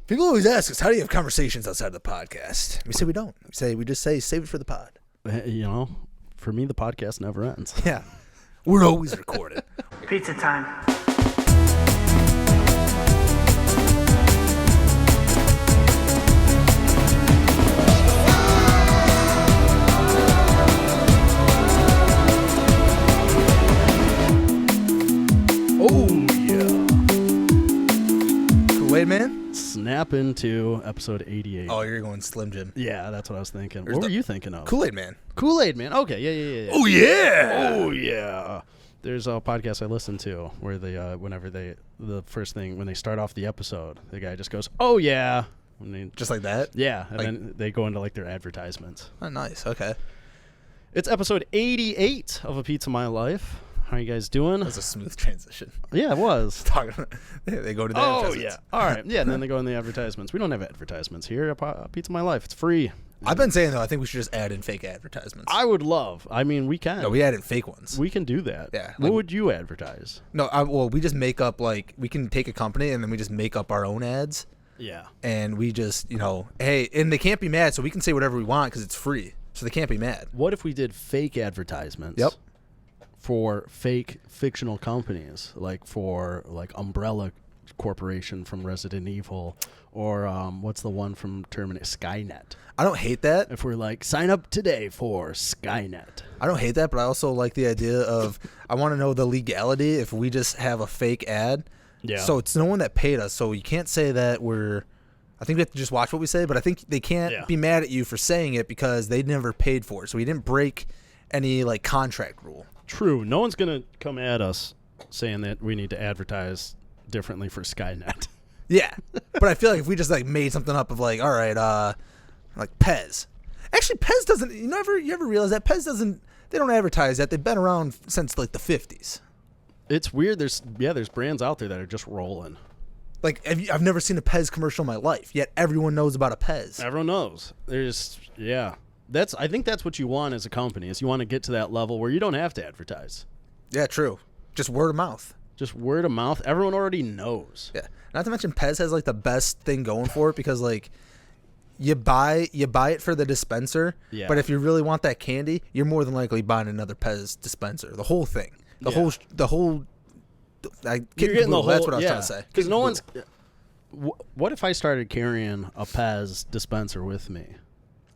People always ask us, how do you have conversations outside of the podcast? We say we don't. We just say save it for the pod. You know, for me, the podcast never ends. Yeah. We're always recording. Pizza time. Oh, yeah. Kool-Aid Man? Snap into episode 88. Oh, you're going Slim Jim. Yeah, that's what I was thinking. What were you thinking of? Kool-Aid Man. Kool-Aid Man. Okay, yeah. Oh, yeah. Oh, yeah. There's a podcast I listen to where they, the first thing, when they start off the episode, the guy just goes, oh, yeah. Just like that? Yeah, and then they go into, like, their advertisements. Oh, nice. Okay. It's episode 88 of A Pizza My Life. How you guys doing? That's a smooth transition. Yeah, it was. They go to the Oh, advertisements. yeah. All right. Yeah, and then they go in the advertisements. We don't have advertisements here. A Pizza My Life. It's free. I've been saying, though, I think we should just add in fake advertisements. I would love. I mean, we can. No, we add in fake ones. We can do that. Yeah. What would you advertise? No, well, we just make up, like, we can take a company and then we just make up our own ads. Yeah. And we just, hey, and they can't be mad, so we can say whatever we want because it's free. So they can't be mad. What if we did fake advertisements? Yep. For fake fictional companies, like for Umbrella Corporation from Resident Evil, or what's the one from Terminator? Skynet. I don't hate that. If we're like, sign up today for Skynet. I don't hate that, but I also like the idea of I want to know the legality if we just have a fake ad. Yeah. So it's no one that paid us, so you can't say that I think we have to just watch what we say, but I think they can't be mad at you for saying it because they never paid for it. So we didn't break any contract rule. True. No one's going to come at us saying that we need to advertise differently for Skynet. Yeah. But I feel like if we just made something up of all right, like Pez. Actually, Pez doesn't, you ever realize that Pez doesn't, they don't advertise that. They've been around since the 50s. It's weird. There's brands out there that are just rolling. I've never seen a Pez commercial in my life, yet everyone knows about a Pez. Everyone knows. I think that's what you want as a company, is you want to get to that level where you don't have to advertise. Yeah, true. Just word of mouth. Just word of mouth. Everyone already knows. Yeah. Not to mention Pez has the best thing going for it because you buy it for the dispenser, but if you really want that candy, you're more than likely buying another Pez dispenser. The whole thing. The whole You're getting the whole, that's what I was trying to say. Because no one's what if I started carrying a Pez dispenser with me?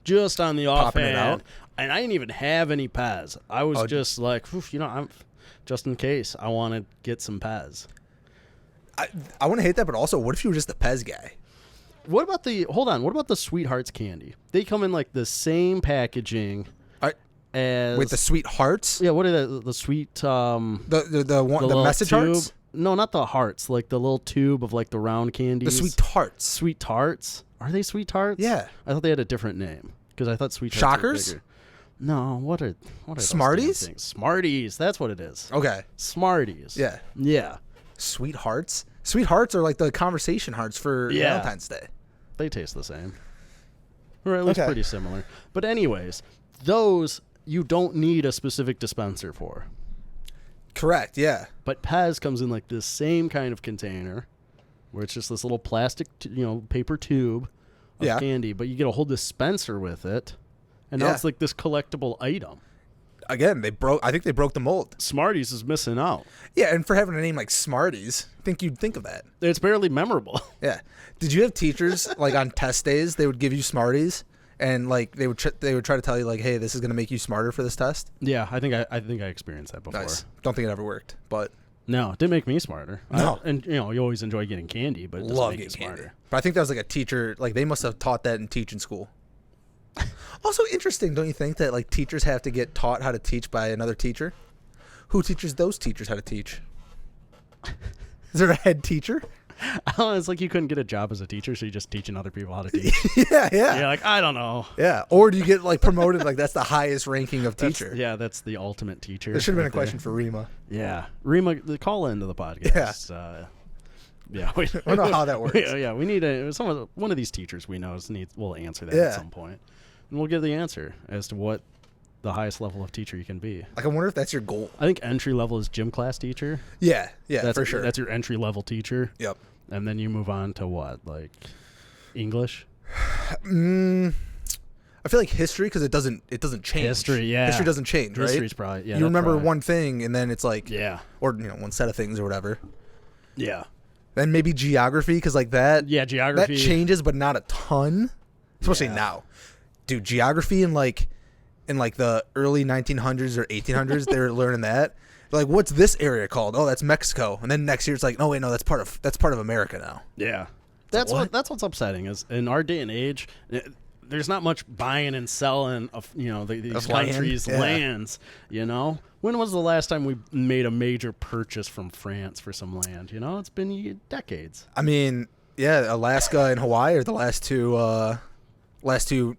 Just on the offhand, and I didn't even have any Pez. I was just I'm just in case I want to get some Pez. I wouldn't hate that, but also, what if you were just the Pez guy? What about the Sweethearts candy? They come in the same packaging as with the Sweet Hearts. Yeah, what are the sweet the message tube? hearts? No, not the hearts. The little tube of the round candies. The Sweet Tarts. Sweet Tarts. Are they Sweet Tarts? Yeah. I thought they had a different name because I thought Sweet Tarts Shockers? were bigger. No, what are Smarties? Those things? Smarties. That's what it is. Okay. Smarties. Yeah. Yeah. Sweet Hearts. Sweet Hearts are the conversation hearts for Valentine's Day. They taste the same, or at least pretty similar. But anyways, those you don't need a specific dispenser for. Correct. Yeah. But Pez comes in this same kind of container, where it's just this little plastic, paper tube of candy, but you get a whole dispenser with it, and now it's this collectible item. Again, I think they broke the mold. Smarties is missing out. Yeah, and for having a name like Smarties, I think you'd think of that. It's barely memorable. Yeah. Did you have teachers on test days they would give you Smarties and they would try to tell you hey, this is going to make you smarter for this test? Yeah, I think I experienced that before. Nice. Don't think it ever worked, but no, it didn't make me smarter. No. And you always enjoy getting candy, but it doesn't make you smarter. Candy. But I think that was a teacher, they must have taught that in teaching school. Also interesting, don't you think, that teachers have to get taught how to teach by another teacher? Who teaches those teachers how to teach? Is there a head teacher? It's you couldn't get a job as a teacher, so you're just teaching other people how to teach. Yeah. You're I don't know. Yeah. Or do you get promoted that's the highest ranking of teacher? That's the ultimate teacher. There should have been a question for Rima. Yeah. Rima, call into the podcast. Yeah. I don't know how that works. We need one of these teachers we know will answer that at some point. And we'll give the answer as to what the highest level of teacher you can be. I wonder if that's your goal. I think entry level is gym class teacher. Yeah, that's for sure. That's your entry level teacher. Yep. And then you move on to what? English? I feel like history because it doesn't change. History doesn't change, right? History's probably you remember one thing and then it's like or one set of things or whatever. Yeah. Then maybe geography because like that. Yeah, geography that changes, but not a ton, especially now. Dude, geography in like the early 1900s or 1800s, they're learning that. They're like, what's this area called? Oh, that's Mexico. And then next year it's like, oh wait, no, that's part of America now. Yeah. That's what's upsetting is in our day and age, there's not much buying and selling of these countries' lands. You know, when was the last time we made a major purchase from France for some land? You know, it's been decades. I mean, yeah, Alaska and Hawaii are the last two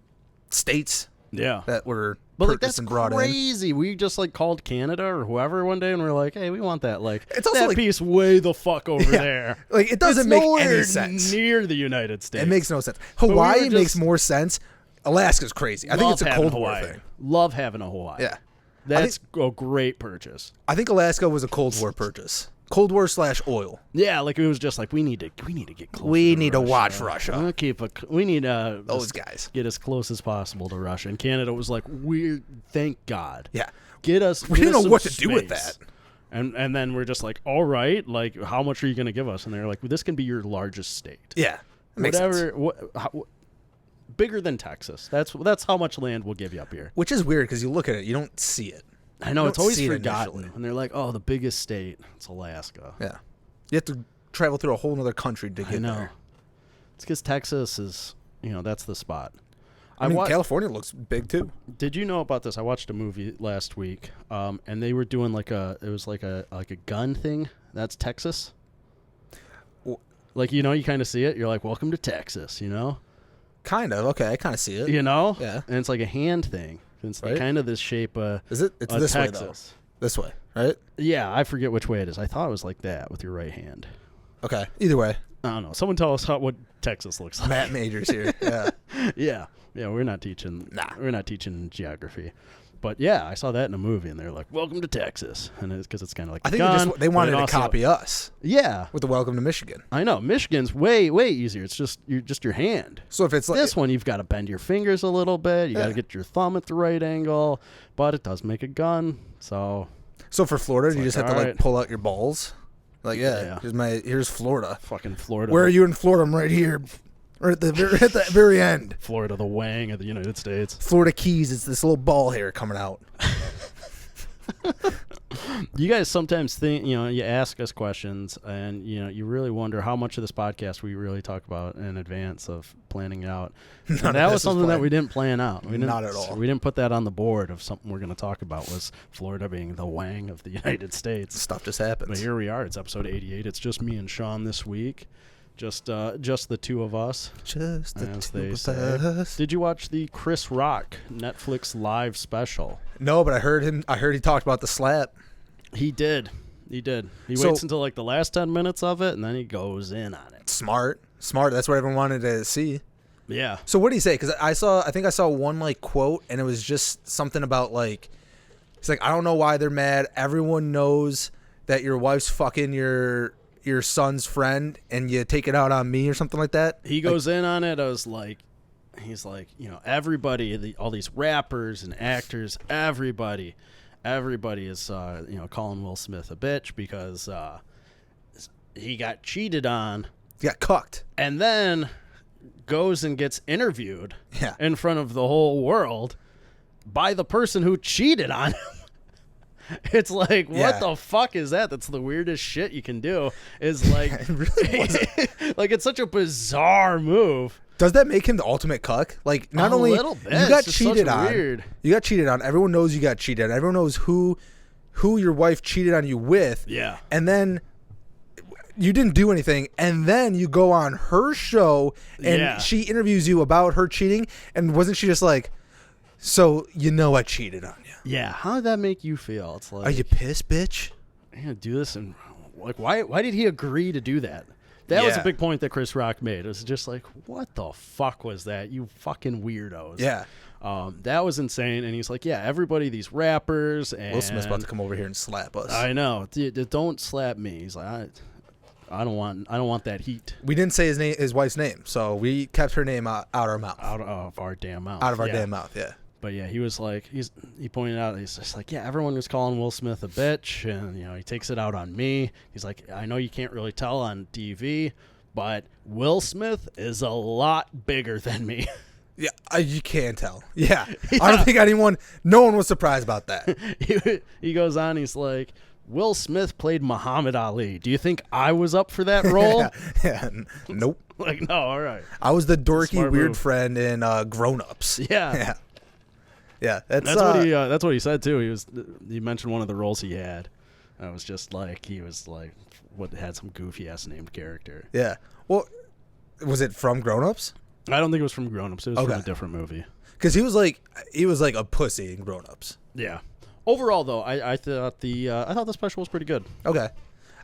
states. Yeah, that were. But like that's crazy. In. We just like called Canada or whoever one day, and we're like, "Hey, we want that." Like it's also that piece way the fuck over there. Like it doesn't make any sense near the United States. It makes no sense. Hawaii makes more sense. Alaska's crazy. I think it's a Cold War thing. Love having a Hawaii. Yeah, that's a great purchase. I think Alaska was a Cold War purchase. Cold War / oil. Yeah, like it was just like we need to get close. We need to watch Russia. We need those guys get as close as possible to Russia. And Canada was like, thank God. Yeah, get us. We didn't know what to do with that. And then we're just like, all right, like how much are you going to give us? And they're like, well, this can be your largest state. Yeah, makes sense. Bigger than Texas. That's how much land we'll give you up here. Which is weird because you look at it, you don't see it. I know, it's always forgotten. And they're like, oh, the biggest state, it's Alaska. Yeah. You have to travel through a whole other country to get there. It's because Texas is, that's the spot. I mean, California looks big too. Did you know about this? I watched a movie last week, and they were doing it was like a gun thing. That's Texas. Like, you kind of see it. You're like, welcome to Texas, Kind of. Okay, I kind of see it. Yeah. And it's like a hand thing. It's kind of this shape. Is it? It's this Texas. way, though. This way, right? Yeah, I forget which way it is. I thought it was like that with your right hand. Okay. Either way. I don't know. Someone tell us what Texas looks like. Matt Majors here. Yeah. Yeah. We're not teaching. We're not teaching geography. But yeah, I saw that in a movie, and they're like, "Welcome to Texas," and it's because it's kind of like I think they wanted to copy us. Yeah, with the Welcome to Michigan. I know Michigan's way easier. It's just your hand. So if it's like this one, you've got to bend your fingers a little bit. You got to get your thumb at the right angle, but it does make a gun. So for Florida, you just have to pull out your balls. Like here's Florida. Fucking Florida. Where are you in Florida? I'm right here. Right at the very end. Florida, the wang of the United States. Florida Keys, it's this little ball hair coming out. You guys sometimes think, you ask us questions, and, you really wonder how much of this podcast we really talk about in advance of planning out. And that was something that we didn't plan out. Not at all. We didn't put that on the board of something we're going to talk about was Florida being the wang of the United States. Stuff just happens. But here we are. It's episode 88. It's just me and Sean this week. Just the two of us. Just the two of us. Did you watch the Chris Rock Netflix live special? No, but I heard he talked about the slap. He did. He waits until like the last 10 minutes of it, and then he goes in on it. Smart. That's what everyone wanted to see. Yeah. So what did he say? Because I think I saw one like quote, and it was just something about like, he's like, I don't know why they're mad. Everyone knows that your wife's fucking your son's friend, and you take it out on me or something like that. He goes in on it. He's like, everybody, all these rappers and actors, everybody is, calling Will Smith a bitch because he got cheated on. He got cucked. And then goes and gets interviewed in front of the whole world by the person who cheated on him. It's like, what the fuck is that? That's the weirdest shit you can do. Is like, it really wasn't. Like, it's such a bizarre move. Does that make him the ultimate cuck? Like, not only you got cheated on, you got cheated on. Everyone knows you got cheated on. Everyone knows who your wife cheated on you with. Yeah. And then you didn't do anything, and then you go on her show, and she interviews you about her cheating, and wasn't she just like, so I cheated on you? Yeah, how did that make you feel? It's like, are you pissed, bitch? I'm gonna do this, and like, why did he agree to do that? That was a big point that Chris Rock made. It was just like, what the fuck was that? You fucking weirdos. Yeah. That was insane. And he's like, everybody, these rappers, and Will Smith's about to come over here and slap us. I know. Don't slap me. He's like, I don't want that heat. We didn't say his wife's name, so we kept her name out our mouth. Out of our damn mouth. Out of our damn mouth, yeah. But yeah, he was like, he pointed out, he's just like, yeah, everyone was calling Will Smith a bitch, and he takes it out on me. He's like, I know you can't really tell on TV, but Will Smith is a lot bigger than me. Yeah, you can tell. Yeah. I don't think no one was surprised about that. He goes on, he's like, Will Smith played Muhammad Ali. Do you think I was up for that role? Yeah. Nope. Like, no, all right. I was the dorky weird friend in Grown Ups. Yeah. Yeah. That's what he said too. He mentioned one of the roles he had. I was just like, he was like, had some goofy ass named character. Yeah. Well, was it from Grown Ups? I don't think it was from Grown Ups. It was from a different movie. Because he was like a pussy in Grown Ups. Yeah. Overall, though, I thought the special was pretty good. Okay.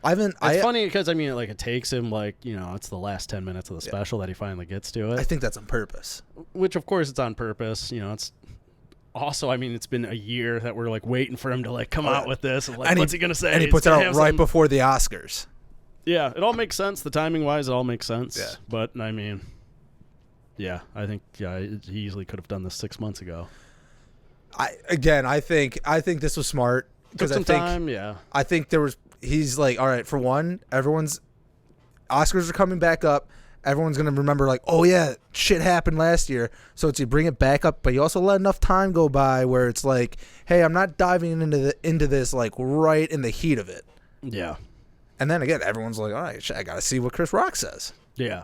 It's funny because it takes him it's the last 10 minutes of the special that he finally gets to it. I think that's on purpose. Which of course it's on purpose. It's also it's been a year that we're waiting for him to come out with this. And, what's he gonna say? And he puts it out right before the Oscars. Yeah, it all makes sense. The timing wise, it all makes sense. Yeah. But yeah, I think he easily could have done this 6 months ago. I think this was smart because I think he's like, all right, for one, Oscars are coming back up. Everyone's gonna remember oh yeah, shit happened last year. So it's you bring it back up, but you also let enough time go by where it's like, hey, I'm not diving into this right in the heat of it. Yeah. And then again, everyone's like, all right, I gotta see what Chris Rock says. Yeah.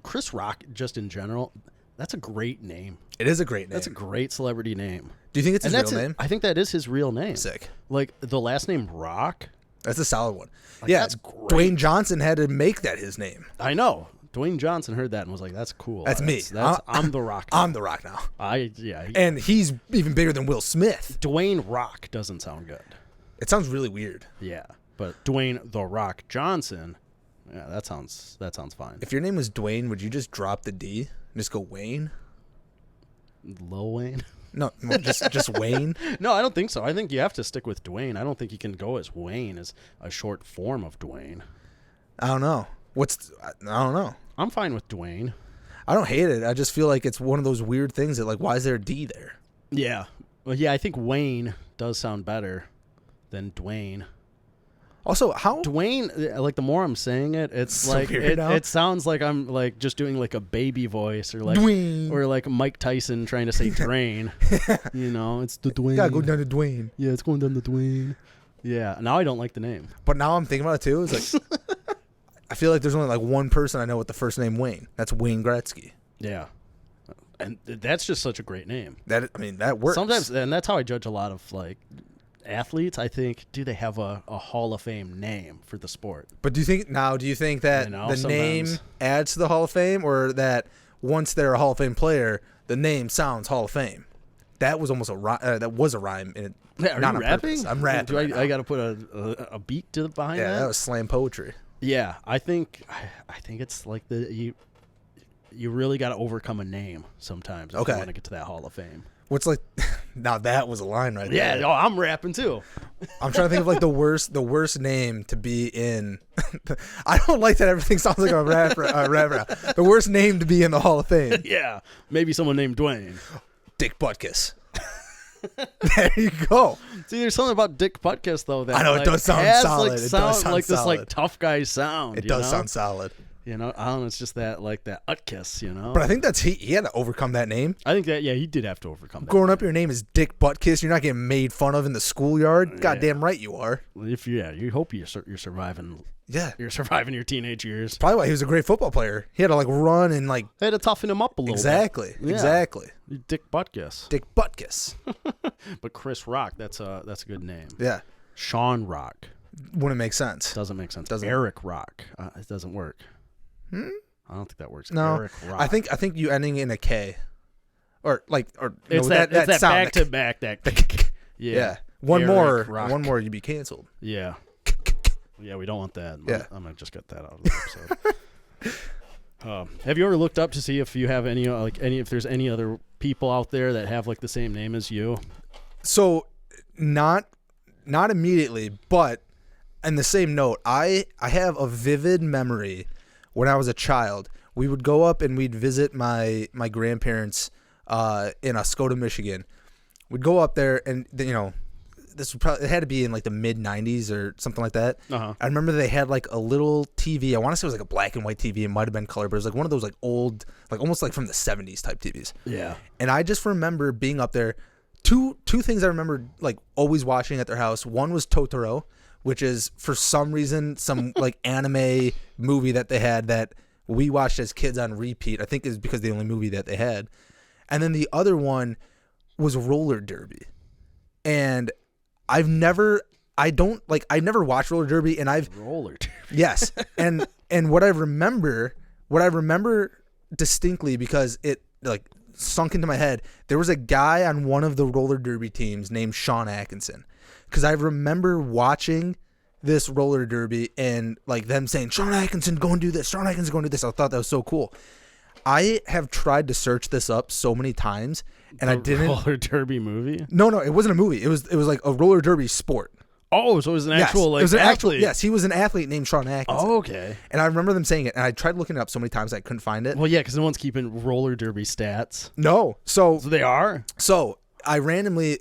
Chris Rock, just in general, that's a great name. It is a great name. That's a great celebrity name. Do you think it's his real name? I think that is his real name. Sick. The last name Rock. That's a solid one. Yeah, that's great. Dwayne Johnson had to make that his name. I know. Dwayne Johnson heard that and was like, "That's cool. That's me. I'm the Rock. Now. I'm the Rock now." And he's even bigger than Will Smith. Dwayne Rock doesn't sound good. It sounds really weird. Yeah, but Dwayne the Rock Johnson, yeah, that sounds fine. If your name was Dwayne, would you just drop the D and just go Wayne? Lil Wayne? No, just Wayne. No, I don't think so. I think you have to stick with Dwayne. I don't think you can go as Wayne as a short form of Dwayne. I don't know. I don't know. I'm fine with Dwayne. I don't hate it. I just feel like it's one of those weird things that why is there a D there? Yeah. Well, yeah, I think Wayne does sound better than Dwayne. Also, how Dwayne, the more I'm saying it, it's so it sounds like I'm just doing a baby voice or Dwayne. Or Mike Tyson trying to say drain. It's the Dwayne. Gotta go down to Dwayne. Yeah, it's going down to Dwayne. Yeah. Now I don't like the name. But now I'm thinking about it too. It's I feel like there's only one person I know with the first name Wayne. That's Wayne Gretzky. Yeah. And that's just such a great name. That works. Sometimes, and that's how I judge a lot of athletes. I think, do they have a Hall of Fame name for the sport? But do you think that the name adds to the Hall of Fame, or that once they're a Hall of Fame player, the name sounds Hall of Fame? That was almost that was a rhyme. In it. Yeah, are you rapping? I'm rapping. I got to put a beat behind that? Yeah, that was slam poetry. Yeah, I think it's you really got to overcome a name sometimes if you want to get to that Hall of Fame. What's now that was a line right there. Yeah, I'm rapping too. I'm trying to think of the worst name to be in. I don't like that everything sounds like a rapper. The worst name to be in the Hall of Fame. Yeah, maybe someone named Dwayne. Dick Butkus. There you go. See, there's something about Dick Butkus though that I know it does sound solid. It does sound this tough guy sound. It does sound solid. I don't know. It's just that that Utkiss, But I think he had to overcome that name. I think that he did have to overcome that. Growing up, your name is Dick Butkus. You're not getting made fun of in the schoolyard. Yeah. Goddamn right you are. You hope you're surviving. Yeah, you're surviving your teenage years. Probably why he was a great football player. He had to run and They had to toughen him up a little. Exactly. bit. Exactly. Dick Butkus. Dick Butkus. But Chris Rock, that's a good name. Yeah. Sean Rock. Wouldn't make sense. Doesn't make sense. Eric Rock. It doesn't work. I don't think that works. No. Eric Rock. I think you ending in a K, or it's that back to back that. Yeah. One more, you'd be canceled. Yeah. Yeah, we don't want that. Yeah. I'm gonna just get that out of the episode. Have you ever looked up to see if you have if there's any other people out there that have the same name as you? So, not immediately, but and the same note, I have a vivid memory when I was a child. We would go up and we'd visit my grandparents in Oscoda, Michigan. We'd go up there, and this would probably, it had to be in like the mid 90s or something like that. I remember they had like a little TV. I want to say it was like a black and white TV. It might have been color, but it was like one of those like old, like almost like from the 70s type TVs. Yeah. And I just remember being up there. Two things I remember like always watching at their house. One was Totoro, which is for some reason some like anime movie that they had that we watched as kids on repeat. I think is because the only movie that they had. And then the other one was roller derby. And I never watched roller derby, and roller derby. Yes. And what I remember distinctly, because it like sunk into my head, there was a guy on one of the roller derby teams named Sean Atkinson. Because I remember watching this roller derby and like them saying, Sean Atkinson, go and do this. Sean Atkinson, go and do this. I thought that was so cool. I have tried to search this up so many times, and I didn't. Roller derby movie? No, it wasn't a movie. It was like a roller derby sport. Oh, so it was an actual athlete. Yes, he was an athlete named Sean Atkinson. Oh, okay. And I remember them saying it, and I tried looking it up so many times I couldn't find it. Well, yeah, because no one's keeping roller derby stats. No, so they are. So I randomly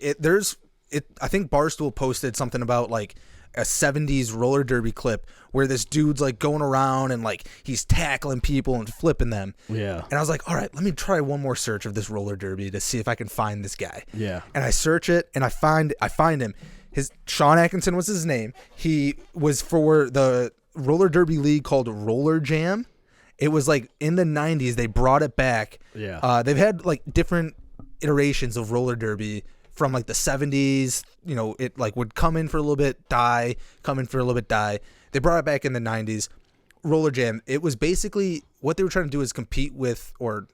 I think Barstool posted something about like a 70s roller derby clip where this dude's like going around and like he's tackling people and flipping them. Yeah. And I was like, all right, let me try one more search of this roller derby to see if I can find this guy. Yeah. And I search it, and I find him. Sean Atkinson was his name. He was for the roller derby league called Roller Jam. It was like in the 90s they brought it back. Yeah. They've had like different iterations of roller derby from like the 70s. It like would come in for a little bit, die, come in for a little bit, die. They brought it back in the 90s. Roller Jam. It was basically what they were trying to do is compete with, or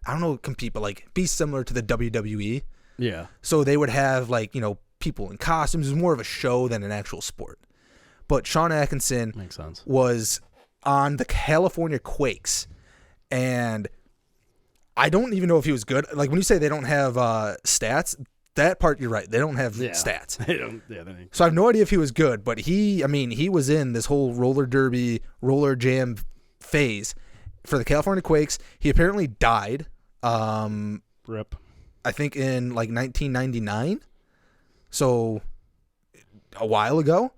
I don't know, compete, but like be similar to the WWE. Yeah. So they would have like, people in costumes. It was more of a show than an actual sport. But Sean Atkinson makes sense. Was on the California Quakes, and I don't even know if he was good. Like when you say they don't have stats, that part you're right. They don't have stats. They don't. Yeah. So I have no idea if he was good, but he was in this whole roller derby, roller jam phase for the California Quakes. He apparently died. Rip. I think in like 1999. So a while ago.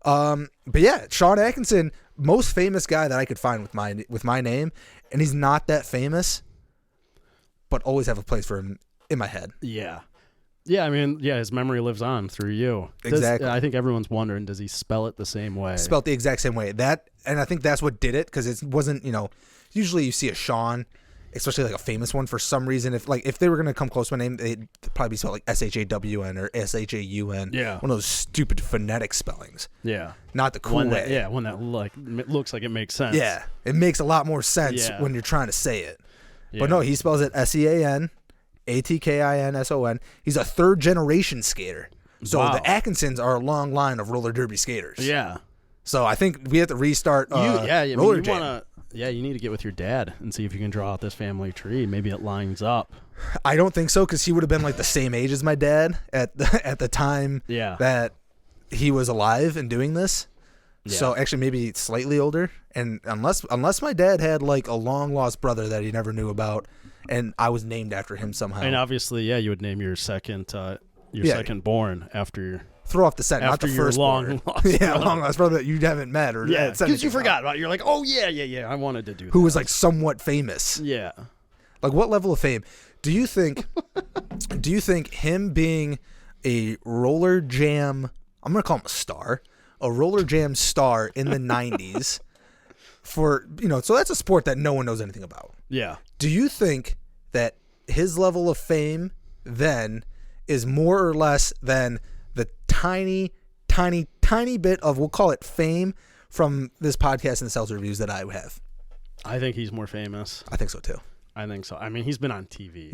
But yeah, Sean Atkinson, most famous guy that I could find with my name, and he's not that famous, but always have a place for him in my head. Yeah. Yeah, I mean, his memory lives on through you. Exactly. I think everyone's wondering, does he spell it the same way? Spelled the exact same way. And I think that's what did it, because it wasn't, usually you see a Sean, especially like a famous one, for some reason. If they were going to come close to my name, they'd probably be spelled like SHAWN or SHAUN. Yeah. One of those stupid phonetic spellings. Yeah. Not the cool way. One that like looks like it makes sense. Yeah. It makes a lot more sense when you're trying to say it. Yeah. But no, he spells it SEAN. ATKINSON. He's a third generation skater. So the Atkinsons are a long line of roller derby skaters. Yeah. So I think we have to restart roller jam. You need to get with your dad and see if you can draw out this family tree. Maybe it lines up. I don't think so, because he would have been like the same age as my dad at the time that he was alive and doing this. Yeah. So actually maybe slightly older. And unless my dad had like a long lost brother that he never knew about, and I was named after him somehow. And obviously, you would name your second second born after your... Throw off the set, not the first long lost long lost brother that you haven't met or because you forgot about it. You're like, oh yeah, I wanted to do that. Who was like somewhat famous. Yeah. Like what level of fame? Do you think him being a roller jam, I'm gonna call him a roller jam star in the 90s for so that's a sport that no one knows anything about. Yeah. Do you think that his level of fame then is more or less than the tiny bit of, we'll call it fame, from this podcast and the sales reviews that I have? I think he's more famous. I think so too. I think so. I mean, he's been on TV.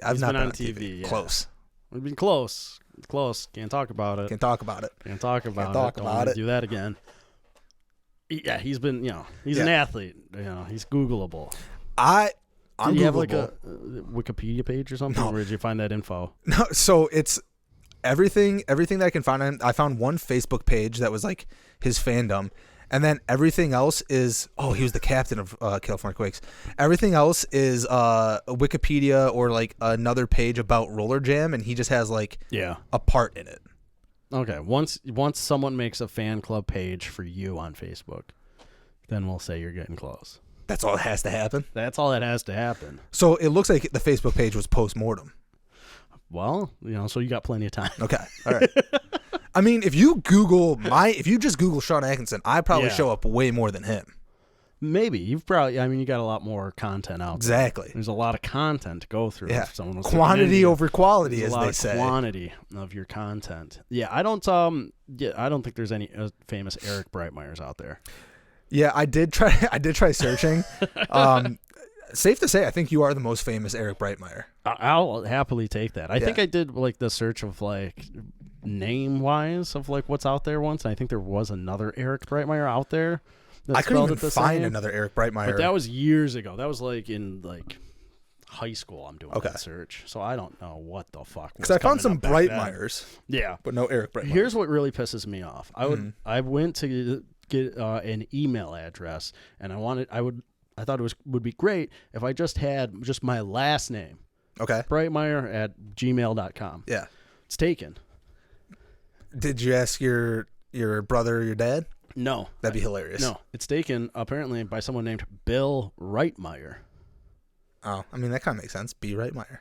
I've not been on TV. Yeah. Close. We've been close. Can't talk about it. Can't talk about it. Don't want to do that again. Yeah, he's been, he's an athlete. He's Googleable. I'm Did you have Googleable. like a Wikipedia page or something? No. Or did you find that info? No, so it's everything that I can find. I found one Facebook page that was like his fandom, and then everything else is he was the captain of California Quakes. Everything else is Wikipedia or like another page about Roller Jam, and he just has like a part in it. Okay, once someone makes a fan club page for you on Facebook, then we'll say you're getting close. That's all that has to happen? That's all that has to happen. So it looks like the Facebook page was post-mortem. Well, so you got plenty of time. Okay, all right. I mean, if you just Google Sean Atkinson, I probably show up way more than him. Maybe. You got a lot more content out there. Exactly. There's a lot of content to go through. Yeah. If someone was quantity over quality, as they say. Quantity of your content. Yeah, I don't think there's any famous Eric Breitmeyers out there. Yeah, I did try searching. Safe to say, I think you are the most famous Eric Breitmeyer. I'll happily take that. I think I did like the search of like name wise of like what's out there once. And I think there was another Eric Breitmeyer out there. I couldn't even find another Eric Breitmeyer. But that was years ago. That was like in like high school. I'm doing that search, so I don't know what the fuck. Because I found some Breitmeyers. Yeah, but no Eric Breitmeyer. Here's what really pisses me off. I went to get an email address, and I thought it would be great if I just had just my last name. Okay. Breitmeyer@gmail.com. Yeah. It's taken. Did you ask your brother or your dad? No. That'd be hilarious. No. It's taken apparently by someone named Bill Reitmeyer. Oh, I mean, that kind of makes sense. B. Reitmeyer.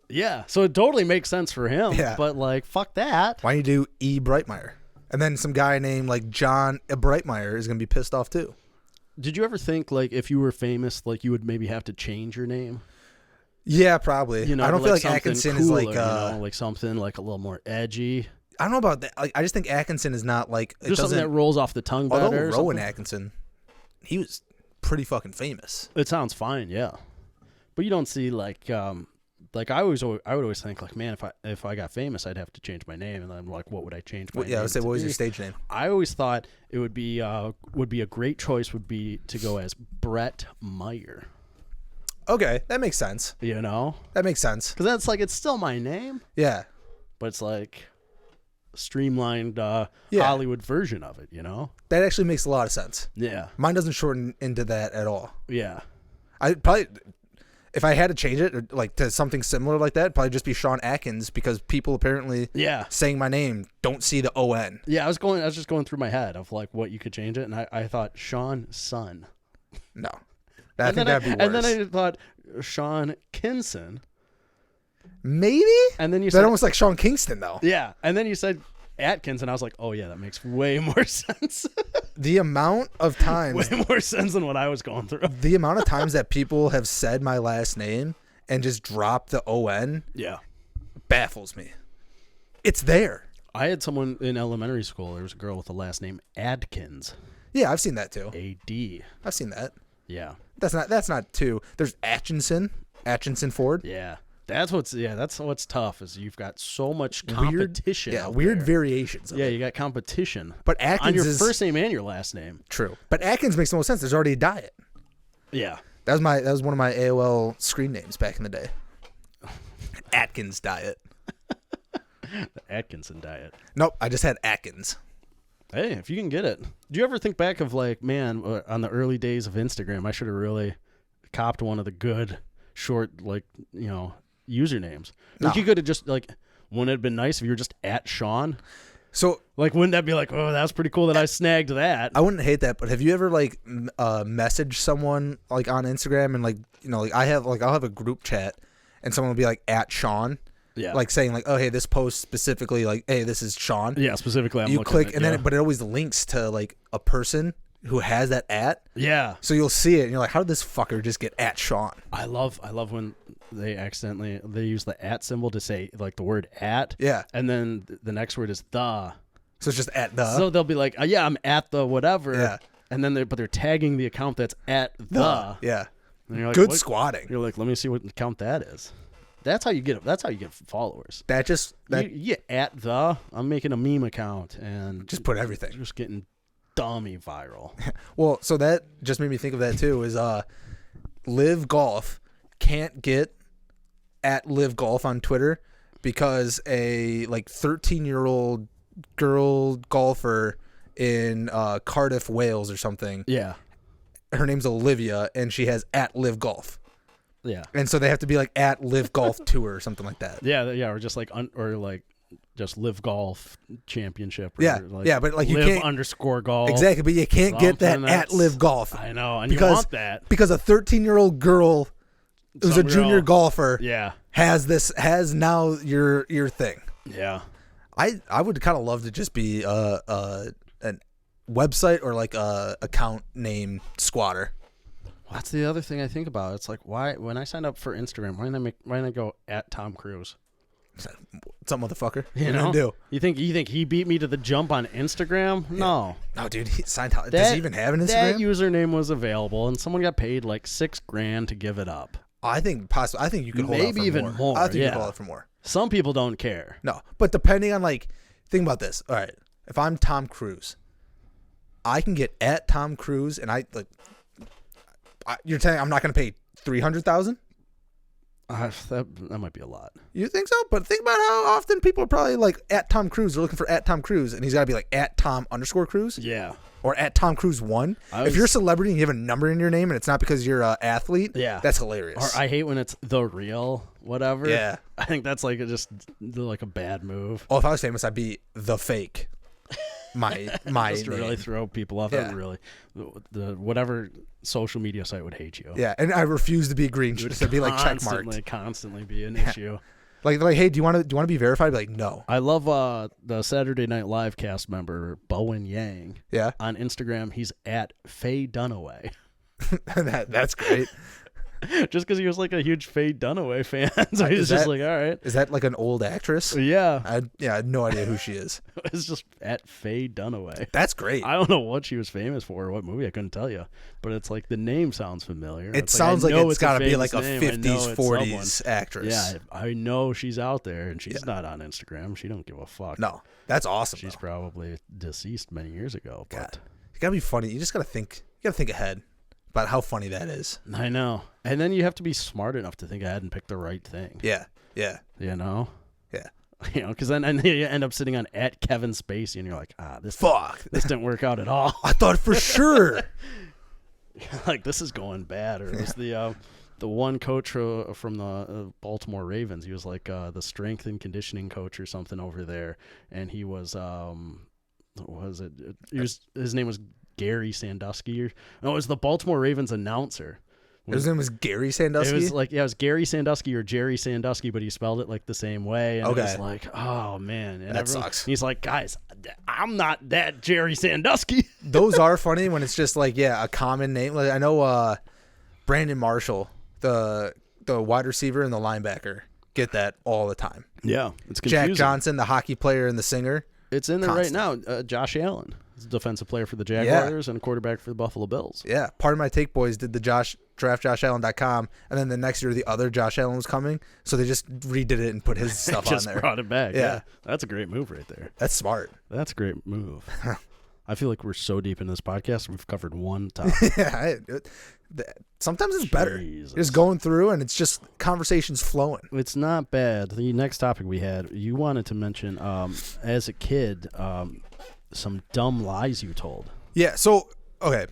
Yeah. So it totally makes sense for him. Yeah. But like, fuck that. Why don't you do E. Breitmeyer? And then some guy named like John Breitmeyer is going to be pissed off too. Did you ever think like if you were famous, like you would maybe have to change your name? Yeah, probably. I don't feel like Atkinson is like like something like a little more edgy. I don't know about that. Like, I just think Atkinson is not like just something that rolls off the tongue better. Although Rowan Atkinson, he was pretty fucking famous. It sounds fine, yeah. But you don't see like I would always think like, man, if I got famous, I'd have to change my name, and then I'm like, what would I change my name? Yeah, I would say, what was your stage name? I always thought it would be a great choice would be to go as Brett Meyer. Okay, that makes sense. That makes sense because that's like it's still my name. Yeah, but it's like a streamlined Hollywood version of it. That actually makes a lot of sense. Yeah, mine doesn't shorten into that at all. Yeah, I probably. If I had to change it like to something similar like that, it'd probably just be Sean Atkins because people apparently saying my name don't see the O-N. Yeah, I was just going through my head of like what you could change it, and I thought Sean Son. No. I think that'd be worse. And then I thought Sean Kinson. Maybe? And then you said that almost like Sean Kingston though. Yeah. And then you said Atkins, and I was like, oh yeah, that makes way more sense. The amount of times way more sense than what I was going through. The amount of times that people have said my last name and just dropped the O-N baffles me. It's there. I had someone in elementary school, there was a girl with the last name Adkins. Yeah, I've seen that too. A-D. I've seen that. Yeah. That's not too. There's Atchison Ford. Yeah. That's what's tough is you've got so much competition. Weird variations. You got competition. But Atkins on your first name and your last name. True. But Atkins makes the most sense. There's already a diet. Yeah. That was one of my AOL screen names back in the day. Atkins diet. The Atkinson diet. Nope, I just had Atkins. Hey, if you can get it. Do you ever think back of like, man, on the early days of Instagram, I should have really copped one of the good short usernames. Like you could have just like, wouldn't it have been nice if you were just at Sean? So like, wouldn't that be like, oh, that's pretty cool that I snagged that? I wouldn't hate that, but have you ever like messaged someone like on Instagram and like I'll have a group chat and someone will be like at Sean. Yeah. Like saying like, oh hey, this post specifically like, hey, this is Sean. Yeah, specifically. You click and then but it always links to like a person who has that at. Yeah. So you'll see it and you're like, how did this fucker just get at Sean? I love when they use the at symbol to say like the word at. Yeah. And then the next word is the. So it's just at the. So they'll be like, yeah, I'm at the whatever. Yeah. And then they're tagging the account that's at the. Yeah. And you're like, good squatting. You're like, let me see what account that is. That's how you get followers. You at the. I'm making a meme account and just put everything. Just getting dummy viral. Well, so that just made me think of that too. Is Live Golf can't get at Live Golf on Twitter because a like 13-year-old girl golfer in Cardiff, Wales or something. Yeah. Her name's Olivia, and she has @LiveGolf. Yeah. And so they have to be like @LiveGolf Tour or something like that. Yeah, or just like just Live Golf Championship. Or Yeah, like yeah, but like you live can't _golf. exactly, but you can't get that @LiveGolf. I know, and you want that because a 13-year-old girl who's a junior golfer. Yeah. has now your thing. Yeah. I would kind of love to just be a website or like a account name squatter. That's the other thing I think about. It's like, why when I signed up for Instagram, why didn't I go @Tom Cruise? Some motherfucker. You know? Do? You think he beat me to the jump on Instagram? Yeah. No. No, dude. He signed. Does he even have an Instagram? That username was available, and someone got paid like $6,000 to give it up. I think possibly. I think you could hold maybe out for even more. I think you could hold out for more. Some people don't care. No, but depending on like, think about this. All right, if I'm Tom Cruise, I can get @Tom Cruise, and you're telling I'm not going to pay $300,000? That might be a lot. You think so? But think about how often people are probably like @Tom Cruise. They're looking for @Tom Cruise, and he's got to be like @Tom_Cruise. Yeah. Or @Tom Cruise 1. If you're a celebrity and you have a number in your name and it's not because you're an athlete, that's hilarious. Or I hate when it's the real whatever. Yeah. I think that's like just like a bad move. Oh, if I was famous, I'd be the fake. My just to name. Really throw people off. Yeah. Really, the whatever social media site would hate you. Yeah, and I refuse to be green. Just to be like checkmarked. Constantly be an issue. Like, hey, do you want to be verified? I'd be like, no. I love the Saturday Night Live cast member Bowen Yang. Yeah. On Instagram, he's @Faye Dunaway. That's great. Just because he was like a huge Faye Dunaway fan, so he's just like, all right. Is that like an old actress? Yeah. I had no idea who she is. It's just @Faye Dunaway. That's great. I don't know what she was famous for or what movie. I couldn't tell you, but it's like the name sounds familiar. It sounds like it's got to be like a 50s, 40s actress. Yeah, I know she's out there, and she's not on Instagram. She don't give a fuck. No, that's awesome. She's probably deceased many years ago. But God. You gotta be funny. You just gotta think. You gotta think ahead about how funny that is. I know. And then you have to be smart enough to think ahead and pick the right thing. Yeah. Yeah. You know? Yeah. You know, because then you end up sitting on @Kevin Spacey, and you're like, this didn't work out at all. I thought for sure. Like, this is going bad. Or it was the one coach from the Baltimore Ravens. He was like the strength and conditioning coach or something over there, and he was what was it? His name was Gary Sandusky. It was the Baltimore Ravens announcer. His name was Gary Sandusky? It was like, it was Gary Sandusky or Jerry Sandusky, but he spelled it like the same way. And it was like, oh, man. And that sucks. He's like, guys, I'm not that Jerry Sandusky. Those are funny when it's just like, a common name. Like, I know Brandon Marshall, the wide receiver and the linebacker, get that all the time. Yeah, it's confusing. Jack Johnson, the hockey player and the singer. It's in there right now. Josh Allen. He's a defensive player for the Jaguars and a quarterback for the Buffalo Bills. Yeah. Part of my Take Boys did the draftjoshallen.com, and then the next year the other Josh Allen was coming, so they just redid it and put his stuff on there. Just brought it back. Yeah. That's a great move right there. That's smart. That's a great move. I feel like we're so deep in this podcast, we've covered one topic. Sometimes it's better. Jesus. You're just going through, and it's just conversations flowing. It's not bad. The next topic we had, you wanted to mention, as a kid, some dumb lies you told. Yeah, so, okay.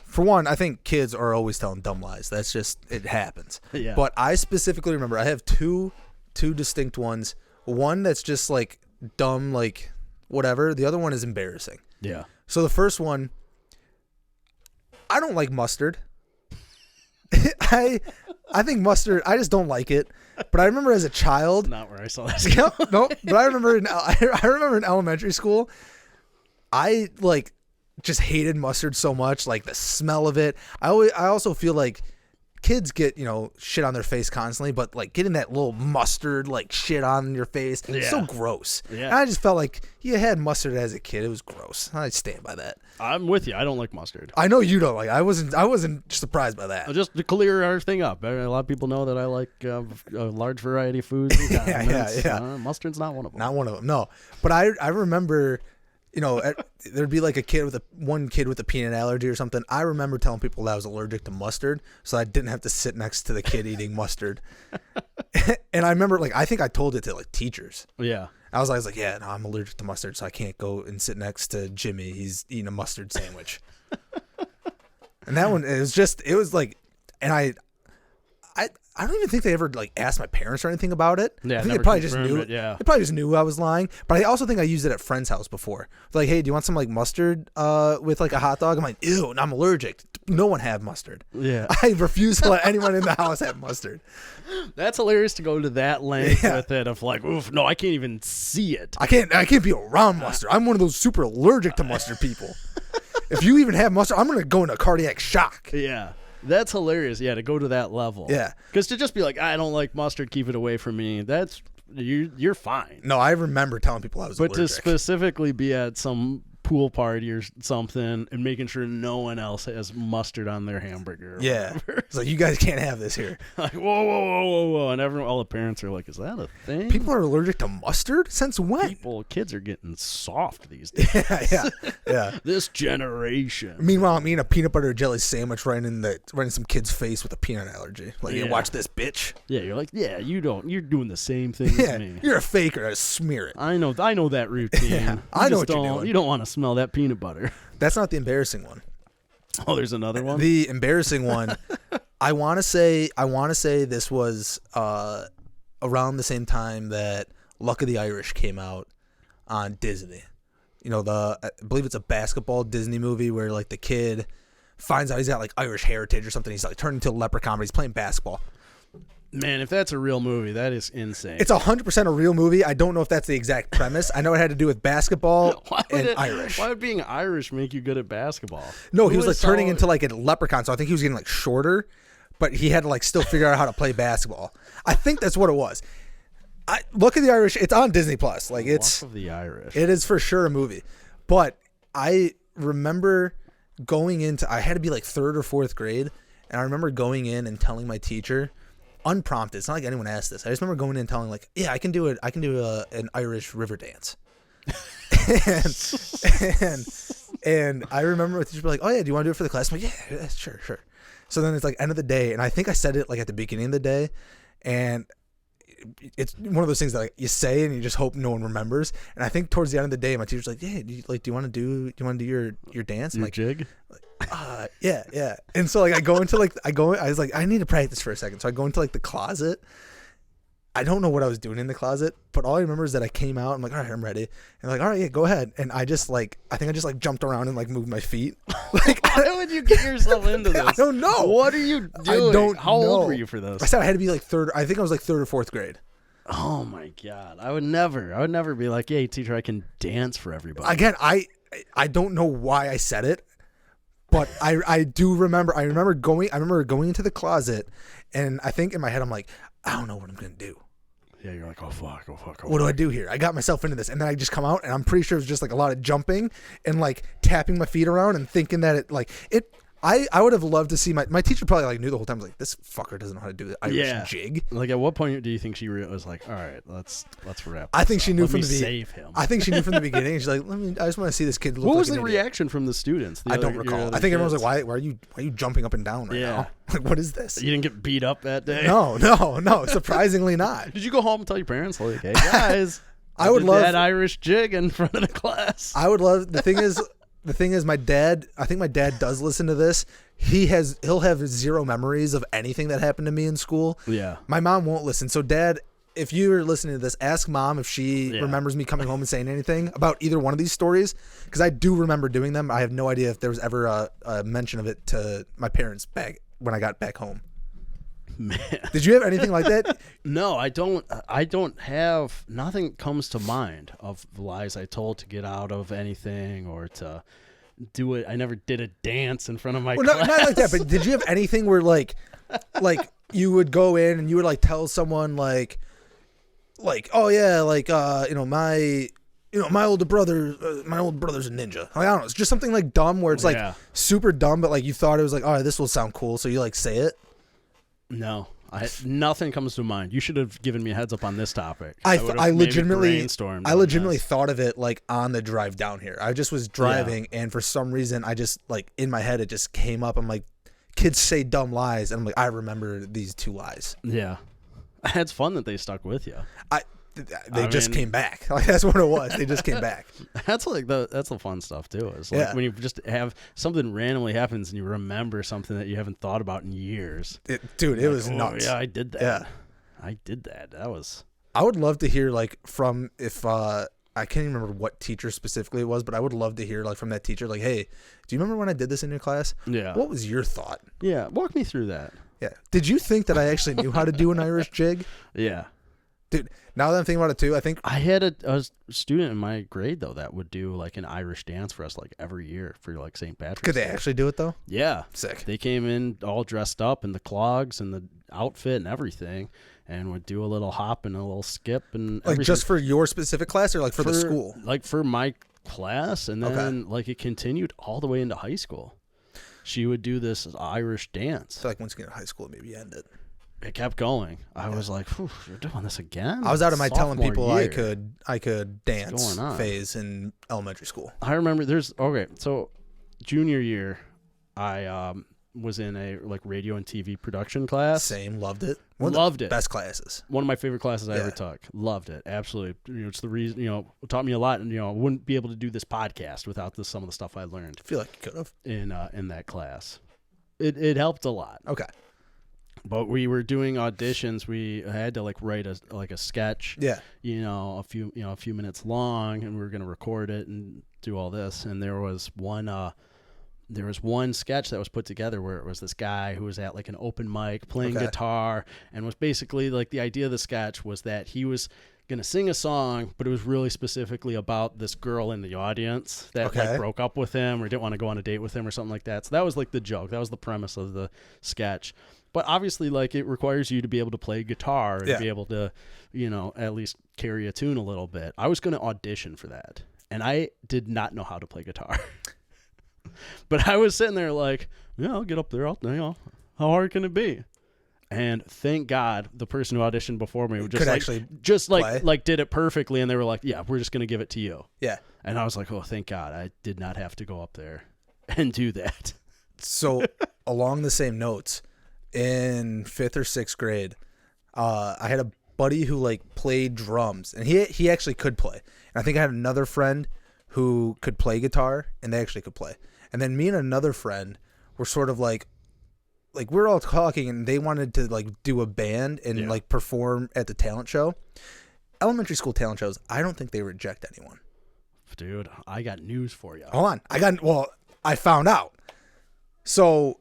For one, I think kids are always telling dumb lies. That's just, it happens. Yeah. But I specifically remember, I have two distinct ones. One that's just like dumb, like whatever. The other one is embarrassing. Yeah. So the first one, I don't like mustard. I think mustard, I just don't like it. But I remember as a child. Not where I saw that. No, but I remember in elementary school, I like just hated mustard so much, like the smell of it. I also feel like kids get, shit on their face constantly, but like getting that little mustard like shit on your face, it's so gross. Yeah. And I just felt like you had mustard as a kid. It was gross. I stand by that. I'm with you. I don't like mustard. I know you don't like. I wasn't surprised by that. Just to clear our thing up, a lot of people know that I like a large variety of foods and condiments. Yeah. Mustard's not one of them. Not one of them. No, but I remember. There'd be like one kid with a peanut allergy or something. I remember telling people that I was allergic to mustard, so I didn't have to sit next to the kid eating mustard. And I remember, like, I think I told it to like teachers. Yeah. I was like, yeah, no, I'm allergic to mustard, so I can't go and sit next to Jimmy. He's eating a mustard sandwich. And that one, it was like, and I don't even think they ever like asked my parents or anything about it. Yeah, I think they probably just knew. Yeah, they probably just knew I was lying. But I also think I used it at friends' house before. Like, hey, do you want some like mustard with like a hot dog? I'm like, ew, I'm allergic. No one have mustard. Yeah, I refuse to let anyone in the house have mustard. That's hilarious to go to that length with it. Of like, oof, no, I can't even see it. I can't be around mustard. I'm one of those super allergic to mustard people. If you even have mustard, I'm gonna go into cardiac shock. Yeah. That's hilarious. Yeah, to go to that level. Yeah. Because to just be like, I don't like mustard, keep it away from me. That's you're fine. No, I remember telling people I was allergic. But to specifically be at some pool party or something and making sure no one else has mustard on their hamburger. Yeah. It's like, you guys can't have this here. Like, whoa. And all the parents are like, is that a thing? People are allergic to mustard? Since when? Kids are getting soft these days. Yeah. This generation. Meanwhile, I'm eating a peanut butter jelly sandwich right in some kid's face with a peanut allergy. Like, yeah, watch this, bitch. Yeah, you're like, yeah, you're doing the same thing as me. You're a faker. Smear it. I know that routine. Yeah, I know what you're doing. You don't want to smell that peanut butter. That's not the embarrassing one. Oh, there's another one? The embarrassing one, I want to say this was around the same time that Luck of the Irish came out on Disney. You know, I believe it's a basketball Disney movie where like the kid finds out he's got like Irish heritage or something. He's like turned into a leprechaun, but he's playing basketball. Man, if that's a real movie, that is insane. It's 100% a real movie. I don't know if that's the exact premise. I know it had to do with basketball and Irish. Why would being Irish make you good at basketball? No, he was like turning into like a leprechaun, so I think he was getting like shorter, but he had to like still figure out how to play basketball. I think that's what it was. Luck of the Irish, it's on Disney Plus. Like it's Luck of the Irish. It is for sure a movie. But I remember going into, I had to be like 3rd or 4th grade, and I remember going in and telling my teacher, unprompted. It's not like anyone asked this. I just remember going in and telling like, yeah, I can do it. I can do an Irish river dance. and I remember my teacher be like, oh yeah, do you want to do it for the class? I'm like, yeah, sure. So then it's like end of the day, and I think I said it like at the beginning of the day, and it's one of those things that like you say and you just hope no one remembers. And I think towards the end of the day, my teacher's like, yeah, do you want to do your dance? I'm your like, jig? Yeah. And so like I was like, I need to practice for a second. So I go into like the closet. I don't know what I was doing in the closet, but all I remember is that I came out. I'm like, all right, I'm ready. And like, all right, yeah, go ahead. And I just like, I think I just like jumped around and like moved my feet. Like, why would you get yourself into this? I don't know. What are you doing? I don't know. How old were you for this? I said I had to be like 3rd. I think I was like 3rd or 4th grade. Oh my God. I would never be like, hey, teacher, I can dance for everybody. Again, I don't know why I said it, but I do remember. I remember going into the closet, and I think in my head I'm like, I don't know what I'm gonna do. Yeah, you're like, oh fuck. What do I do here? I got myself into this, and then I just come out, and I'm pretty sure it was just like a lot of jumping and like tapping my feet around and thinking that it. I would have loved to see my teacher probably like knew the whole time, like, this fucker doesn't know how to do the Irish jig. Like, at what point do you think she was like, all right, let's wrap? I think she knew from the save him. I think she knew from the beginning. She's like, I just want to see this kid. What was the reaction from the students? I don't recall. I think everyone was like, why are you jumping up and down right now? Like, what is this? You didn't get beat up that day? No. Surprisingly not. Did you go home and tell your parents, like, hey guys, I would love that Irish jig in front of the class? I would love. The thing is, my dad. I think my dad does listen to this. He'll have zero memories of anything that happened to me in school. Yeah. My mom won't listen. So Dad, if you're listening to this, ask Mom if she remembers me coming home and saying anything about either one of these stories, because I do remember doing them. I have no idea if there was ever a mention of it to my parents back when I got back home. Man. Did you have anything like that? No, I don't have, nothing comes to mind of the lies I told to get out of anything or to do it. I never did a dance in front of my class. Not like that, but did you have anything where like you would go in and you would like tell someone like oh yeah, like my older brother's a ninja. Like, I don't know, it's just something like dumb where it's like super dumb, but like you thought it was like, all right, this will sound cool, so you like say it. No, nothing comes to mind. You should have given me a heads up on this topic. I legitimately thought of it like on the drive down here. I just was driving, and for some reason, I just like in my head it just came up. I'm like, kids say dumb lies, and I'm like, I remember these 2 lies. Yeah, It's fun that they stuck with you. They just came back. Like, that's what it was. They just came back. That's the fun stuff too. Is like when you just have something randomly happens and you remember something that you haven't thought about in years. It was nuts. Yeah, I did that. Yeah. I did that. That was. I would love to hear like from if I can't even remember what teacher specifically it was, but I would love to hear like from that teacher, like, hey, do you remember when I did this in your class? Yeah. What was your thought? Yeah, walk me through that. Yeah. Did you think that I actually knew how to do an Irish jig? Yeah. Dude, now that I'm thinking about it too, I think I had a student in my grade though that would do like an Irish dance for us like every year for like St. Patrick's could they Day. actually do it though? Yeah. Sick. They came in all dressed up in the clogs and the outfit and everything and would do a little hop and a little skip and like everything. just for your specific class or like for the school? Like for my class, and then like it continued all the way into high school. She would do this Irish dance. So like once you get to high school, maybe end it. It kept going. I was like, you're doing this again? I was out of my telling Sophomore people year. I could dance phase in elementary school. I remember so junior year, I was in a like radio and TV production class. Same, loved it. Loved it. Best classes. One of my favorite classes I ever took. Loved it. Absolutely. It's the reason, it taught me a lot, and I wouldn't be able to do this podcast without some of the stuff I learned. I feel like you could have in that class. It helped a lot. Okay. But we were doing auditions. We had to like write a sketch. Yeah. A few minutes long, and we were going to record it and do all this. And there was one sketch that was put together where it was this guy who was at like an open mic playing guitar, and was basically like the idea of the sketch was that he was going to sing a song, but it was really specifically about this girl in the audience that like broke up with him or didn't want to go on a date with him or something like that. So that was like the joke. That was the premise of the sketch. But obviously, like, it requires you to be able to play guitar and be able to, at least carry a tune a little bit. I was going to audition for that, and I did not know how to play guitar. But I was sitting there like, I'll get up there. How hard can it be? And thank God the person who auditioned before me would just did it perfectly, and they were like, yeah, we're just going to give it to you. Yeah. And I was like, oh, thank God I did not have to go up there and do that. So along the same notes, in 5th or 6th grade, I had a buddy who like played drums, and he actually could play. And I think I had another friend who could play guitar, and they actually could play. And then me and another friend were sort of like we were all talking, and they wanted to like do a band and like perform at the talent show. Elementary school talent shows, I don't think they reject anyone. Dude, I got news for you. Hold on. I found out. So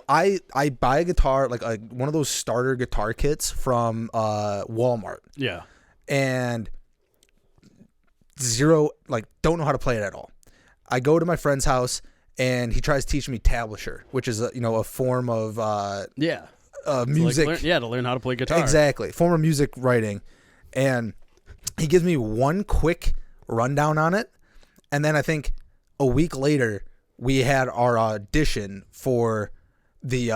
I buy a guitar, like one of those starter guitar kits from Walmart. Yeah. And don't know how to play it at all. I go to my friend's house, and he tries teaching me tablature, which is a form of music. To learn how to play guitar. Exactly, form of music writing. And he gives me one quick rundown on it, and then I think a week later we had our audition for the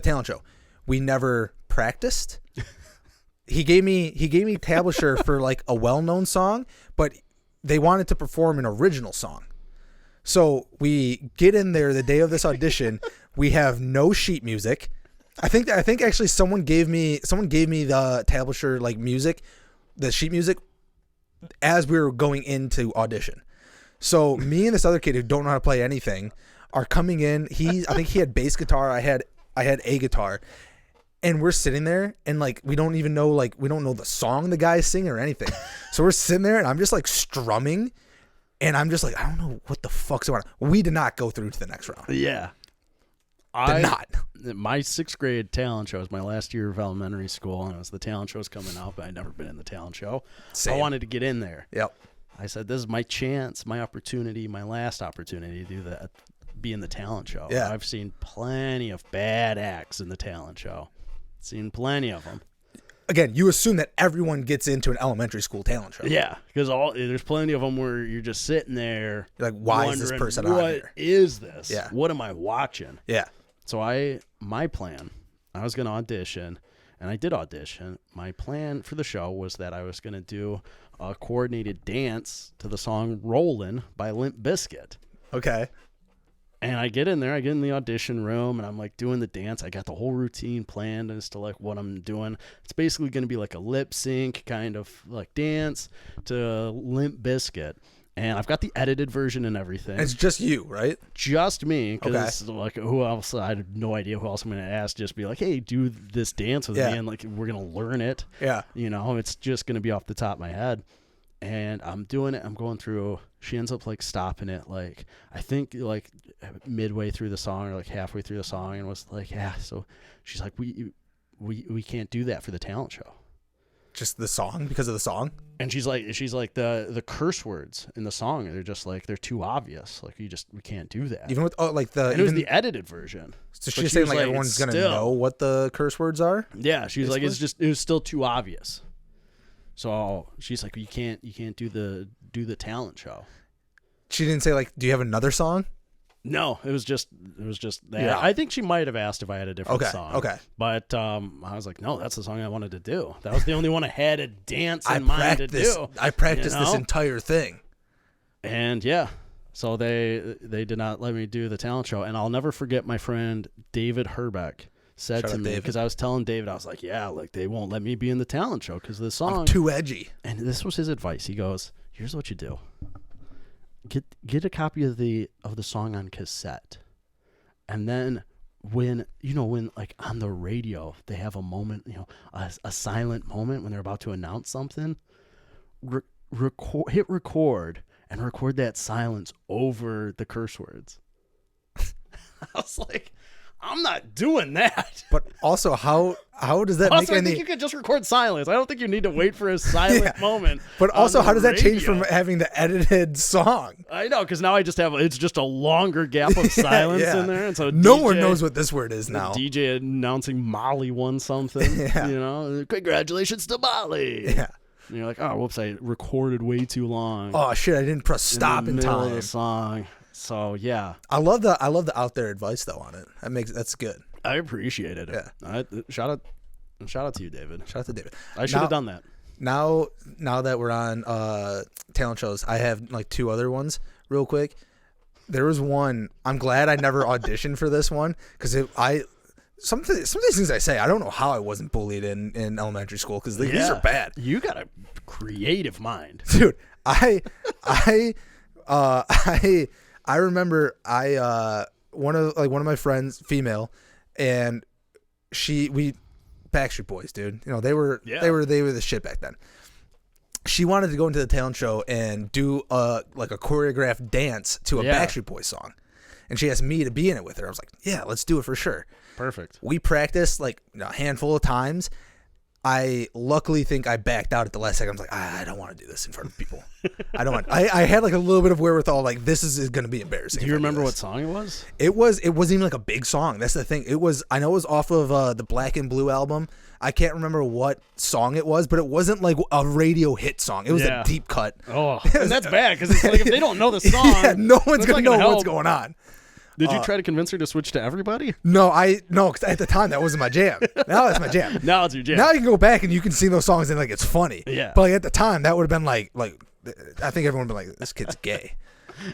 talent show. We never practiced. He gave me tablature for like a well-known song, but they wanted to perform an original song. So we get in there the day of this audition. We have no sheet music. I think actually someone gave me the tablature like music, the sheet music, as we were going into audition. So me and this other kid who don't know how to play anything are coming in. I think he had bass guitar. I had a guitar, and we're sitting there, and like we don't know the song the guy's singing or anything. So we're sitting there, and I'm just like strumming, and I'm just like, I don't know what the fuck's going on. We did not go through to the next round. Yeah, My 6th grade talent show was my last year of elementary school, and it was the talent show's coming up. I'd never been in the talent show. Same. I wanted to get in there. Yep. I said, this is my chance, my opportunity, my last opportunity to do that, be in the talent show. Yeah. I've seen plenty of bad acts in the talent show. Seen plenty of them. Again, you assume that everyone gets into an elementary school talent show. Yeah, because there's plenty of them where you're just sitting there. You're like, why is this person on here? What is this? Yeah. What am I watching? Yeah. So my plan, I was going to audition, and I did audition. My plan for the show was that I was going to do a coordinated dance to the song "Rollin'" by Limp Bizkit. Okay. And I get in there, I get in the audition room, and I'm like doing the dance. I got the whole routine planned as to like what I'm doing. It's basically going to be like a lip sync kind of like dance to Limp Bizkit. And I've got the edited version and everything. And it's just you, right? Just me, because like who else? I had no idea who else I'm going to ask. Just be like, hey, do this dance with me, and like we're going to learn it. Yeah, it's just going to be off the top of my head. And I'm doing it. I'm going through. She ends up like stopping it, like I think like midway through the song or like halfway through the song, and was like, yeah. So she's like, we can't do that for the talent show. Just the song, because of the song. And she's like the curse words in the song, they're just like they're too obvious. Like we can't do that. Even with it was the edited version. So she's saying like everyone's gonna know what the curse words are. Yeah, she's like it was still too obvious. So she's like, you can't do the talent show. She didn't say like, do you have another song? No, it was just that. Yeah. I think she might have asked if I had a different song. Okay. But I was like, no, that's the song I wanted to do. That was the only one I had a dance in mind to do. I practiced this entire thing. And yeah. So they did not let me do the talent show. And I'll never forget my friend David Herbeck said to me, because I was telling David, I was like, yeah, like they won't let me be in the talent show because of the song. I'm too edgy. And this was his advice. He goes, here's what you do. Get a copy of the song on cassette. And then when like on the radio, they have a moment, a silent moment when they're about to announce something, hit record and record that silence over the curse words. I was like, I'm not doing that. But also, how does that make any... I think you could just record silence. I don't think you need to wait for a silent moment. But also, how does that change from having the edited song? I know, because now it's just a longer gap of silence in there. And so no one knows what this word is now. DJ announcing Molly won something. Congratulations to Molly. Yeah. And you're like, oh, whoops, I recorded way too long. Oh, shit, I didn't press stop in time. Of the song. So yeah, I love the out there advice though on it. That's good. I appreciate it. Yeah. Shout out to you, David. Shout out to David. I should have done that. Now that we're on talent shows, I have like two other ones real quick. There was one. I'm glad I never auditioned for this one because some of these things I say, I don't know how I wasn't bullied in elementary school because these are bad. You got a creative mind, dude. I remember one of my friends, female, and we Backstreet Boys, dude. They were the shit back then. She wanted to go into the talent show and do a choreographed dance to a Backstreet Boys song, and she asked me to be in it with her. I was like, yeah, let's do it for sure. Perfect. We practiced like a handful of times. I luckily think I backed out at the last second. I was like, I don't want to do this in front of people. I don't want. I had like a little bit of wherewithal. Like this is going to be embarrassing. Do you remember what song it was? It wasn't even like a big song. That's the thing. I know it was off of the Black and Blue album. I can't remember what song it was, but it wasn't like a radio hit song. It was a deep cut. Oh, and that's bad because it's like if they don't know the song, no one's going to know what's going on. Did you try to convince her to switch to Everybody? No, because at the time that wasn't my jam. Now that's my jam. Now it's your jam. Now you can go back and you can sing those songs and like it's funny. Yeah. But like, at the time that would have been like I think everyone would be like, this kid's gay.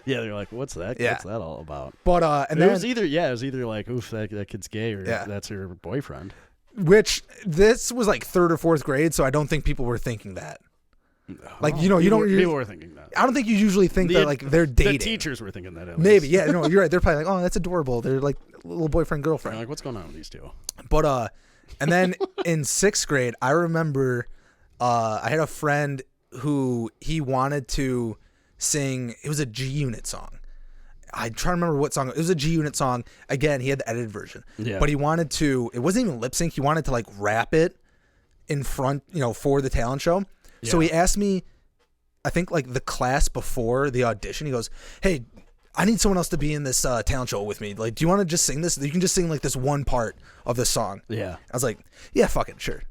Yeah, they're like, what's that? Yeah. What's that all about? But and then, it was either like, oof, that kid's gay, or that's her boyfriend. Which this was like 3rd or 4th grade, so I don't think people were thinking that. Like people were thinking that. I don't think you usually think that like they're dating. The teachers were thinking that. Maybe, yeah, no, you're right. They're probably like, oh, that's adorable. They're like little boyfriend girlfriend. They're like, what's going on with these two? But and then in 6th grade, I remember I had a friend who he wanted to sing. It was a G Unit song. I try to remember what song. It was a G Unit song. Again, he had the edited version. Yeah. But he wanted to. It wasn't even lip sync. He wanted to like rap it in front, for the talent show. Yeah. So he asked me, I think like the class before the audition, he goes, hey, I need someone else to be in this talent show with me. Like, do you want to just sing this? You can just sing like this one part of the song. Yeah. I was like, yeah, fuck it, sure.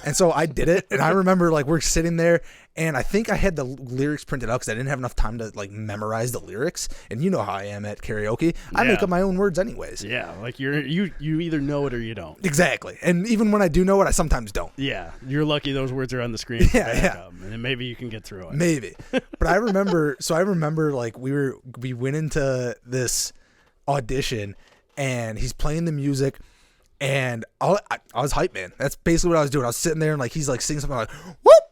And so I did it. And I remember like we're sitting there and I think I had the lyrics printed out because I didn't have enough time to like memorize the lyrics. And you know how I am at karaoke. I make up my own words anyways. Yeah. Like you either know it or you don't. Exactly. And even when I do know it, I sometimes don't. Yeah. You're lucky those words are on the screen. Yeah. And then maybe you can get through it. Maybe. But I remember like we went into this audition, and he's playing the music, and I was hyped, man. That's basically what I was doing. I was sitting there and like he's like singing something like whoop,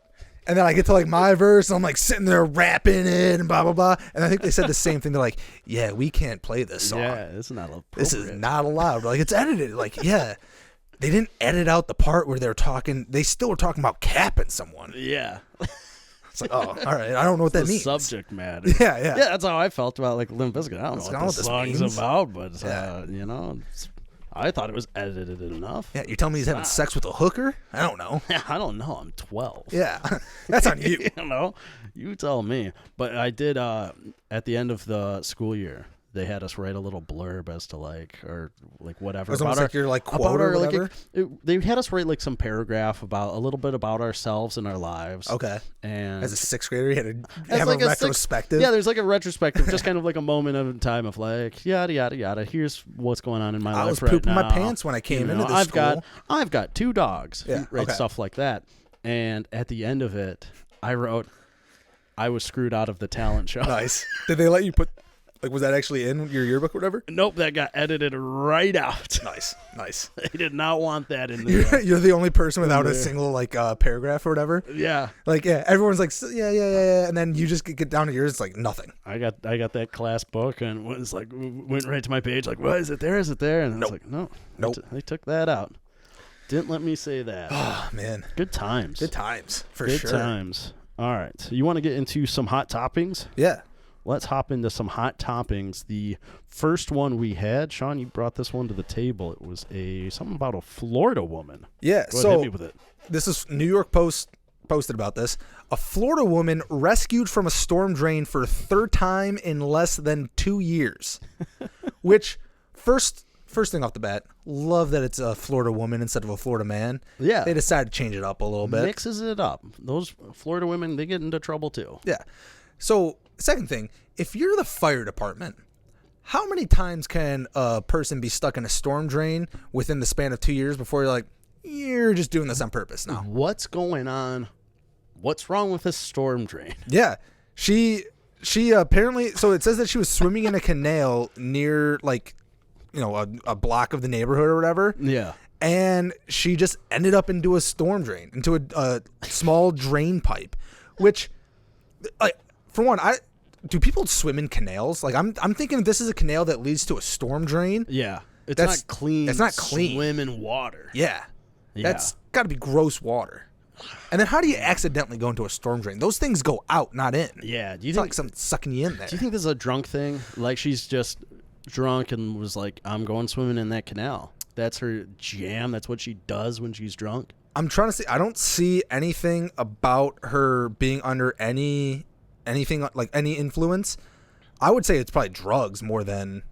and then I get to like my verse, and I'm like sitting there rapping it and blah blah blah. And I think they said the same thing. They're like, yeah, we can't play this song. Yeah, it's not appropriate. This is not allowed. Like it's edited. Like yeah. They didn't edit out the part where they were talking. They still were talking about capping someone. Yeah. It's like, oh, all right. I don't know what that means. Subject matter. Yeah. Yeah, that's how I felt about like Limp Bizkit. I don't know what the song's about, but you know, I thought it was edited enough. Yeah, you're telling me he's having sex with a hooker? I don't know. I don't know. I'm 12. Yeah, that's on you. You know, you tell me. But I did at the end of the school year. They had us write a little blurb as to or whatever. It was almost like your like quote or whatever. They had us write like some paragraph about a little bit about ourselves and our lives. Okay. And as a sixth grader, you had to have like a retrospective. Yeah, there's like a retrospective, just kind of like a moment of time of like yada yada yada. Here's what's going on in my life right now. I was pooping my pants when I came into this school. I've got 2 dogs. Yeah. Right, stuff like that. And at the end of it, I wrote, I was screwed out of the talent show. Nice. Did they let you put? Like, was that actually in your yearbook or whatever? Nope, that got edited right out. Nice. They did not want that in there. You're the only person without a single, like, paragraph or whatever? Yeah. Like, yeah, everyone's like, yeah, and then you just get down to yours, it's like, nothing. I got that class book and was like, went right to my page, like, what, is it there? And I was like, no. Nope. They took that out. Didn't let me say that. Oh, man. Good times. For sure. Good times. All right. So you want to get into some hot toppings? Yeah. Let's hop into some hot toppings. The first one we had, Sean, you brought this one to the table. It was something about a Florida woman. Yeah, Go ahead, hit me with it. This is New York Post posted about this. A Florida woman rescued from a storm drain for 3rd time in less than 2 years. Which, first thing off the bat, love that it's a Florida woman instead of a Florida man. Yeah. They decided to change it up a little bit. Mixes it up. Those Florida women, they get into trouble too. Yeah. So, second thing, if you're the fire department, how many times can a person be stuck in a storm drain within the span of 2 years before you're like, you're just doing this on purpose now? What's going on? What's wrong with this storm drain? Yeah. She apparently, so it says that she was swimming in a canal near, like, you know, a block of the neighborhood or whatever. Yeah. And she just ended up into a storm drain, into a small drain pipe, which, like, for one, do people swim in canals? Like, I'm thinking this is a canal that leads to a storm drain. Yeah. It's not clean. It's not clean. Swim in water. Yeah. That's got to be gross water. And then how do you accidentally go into a storm drain? Those things go out, not in. Yeah. Do you think like something sucking you in there? Do you think this is a drunk thing? Like she's just drunk and was like, I'm going swimming in that canal. That's her jam. That's what she does when she's drunk. I'm trying to see. I don't see anything about her being under anything like any influence. I would say it's probably drugs more than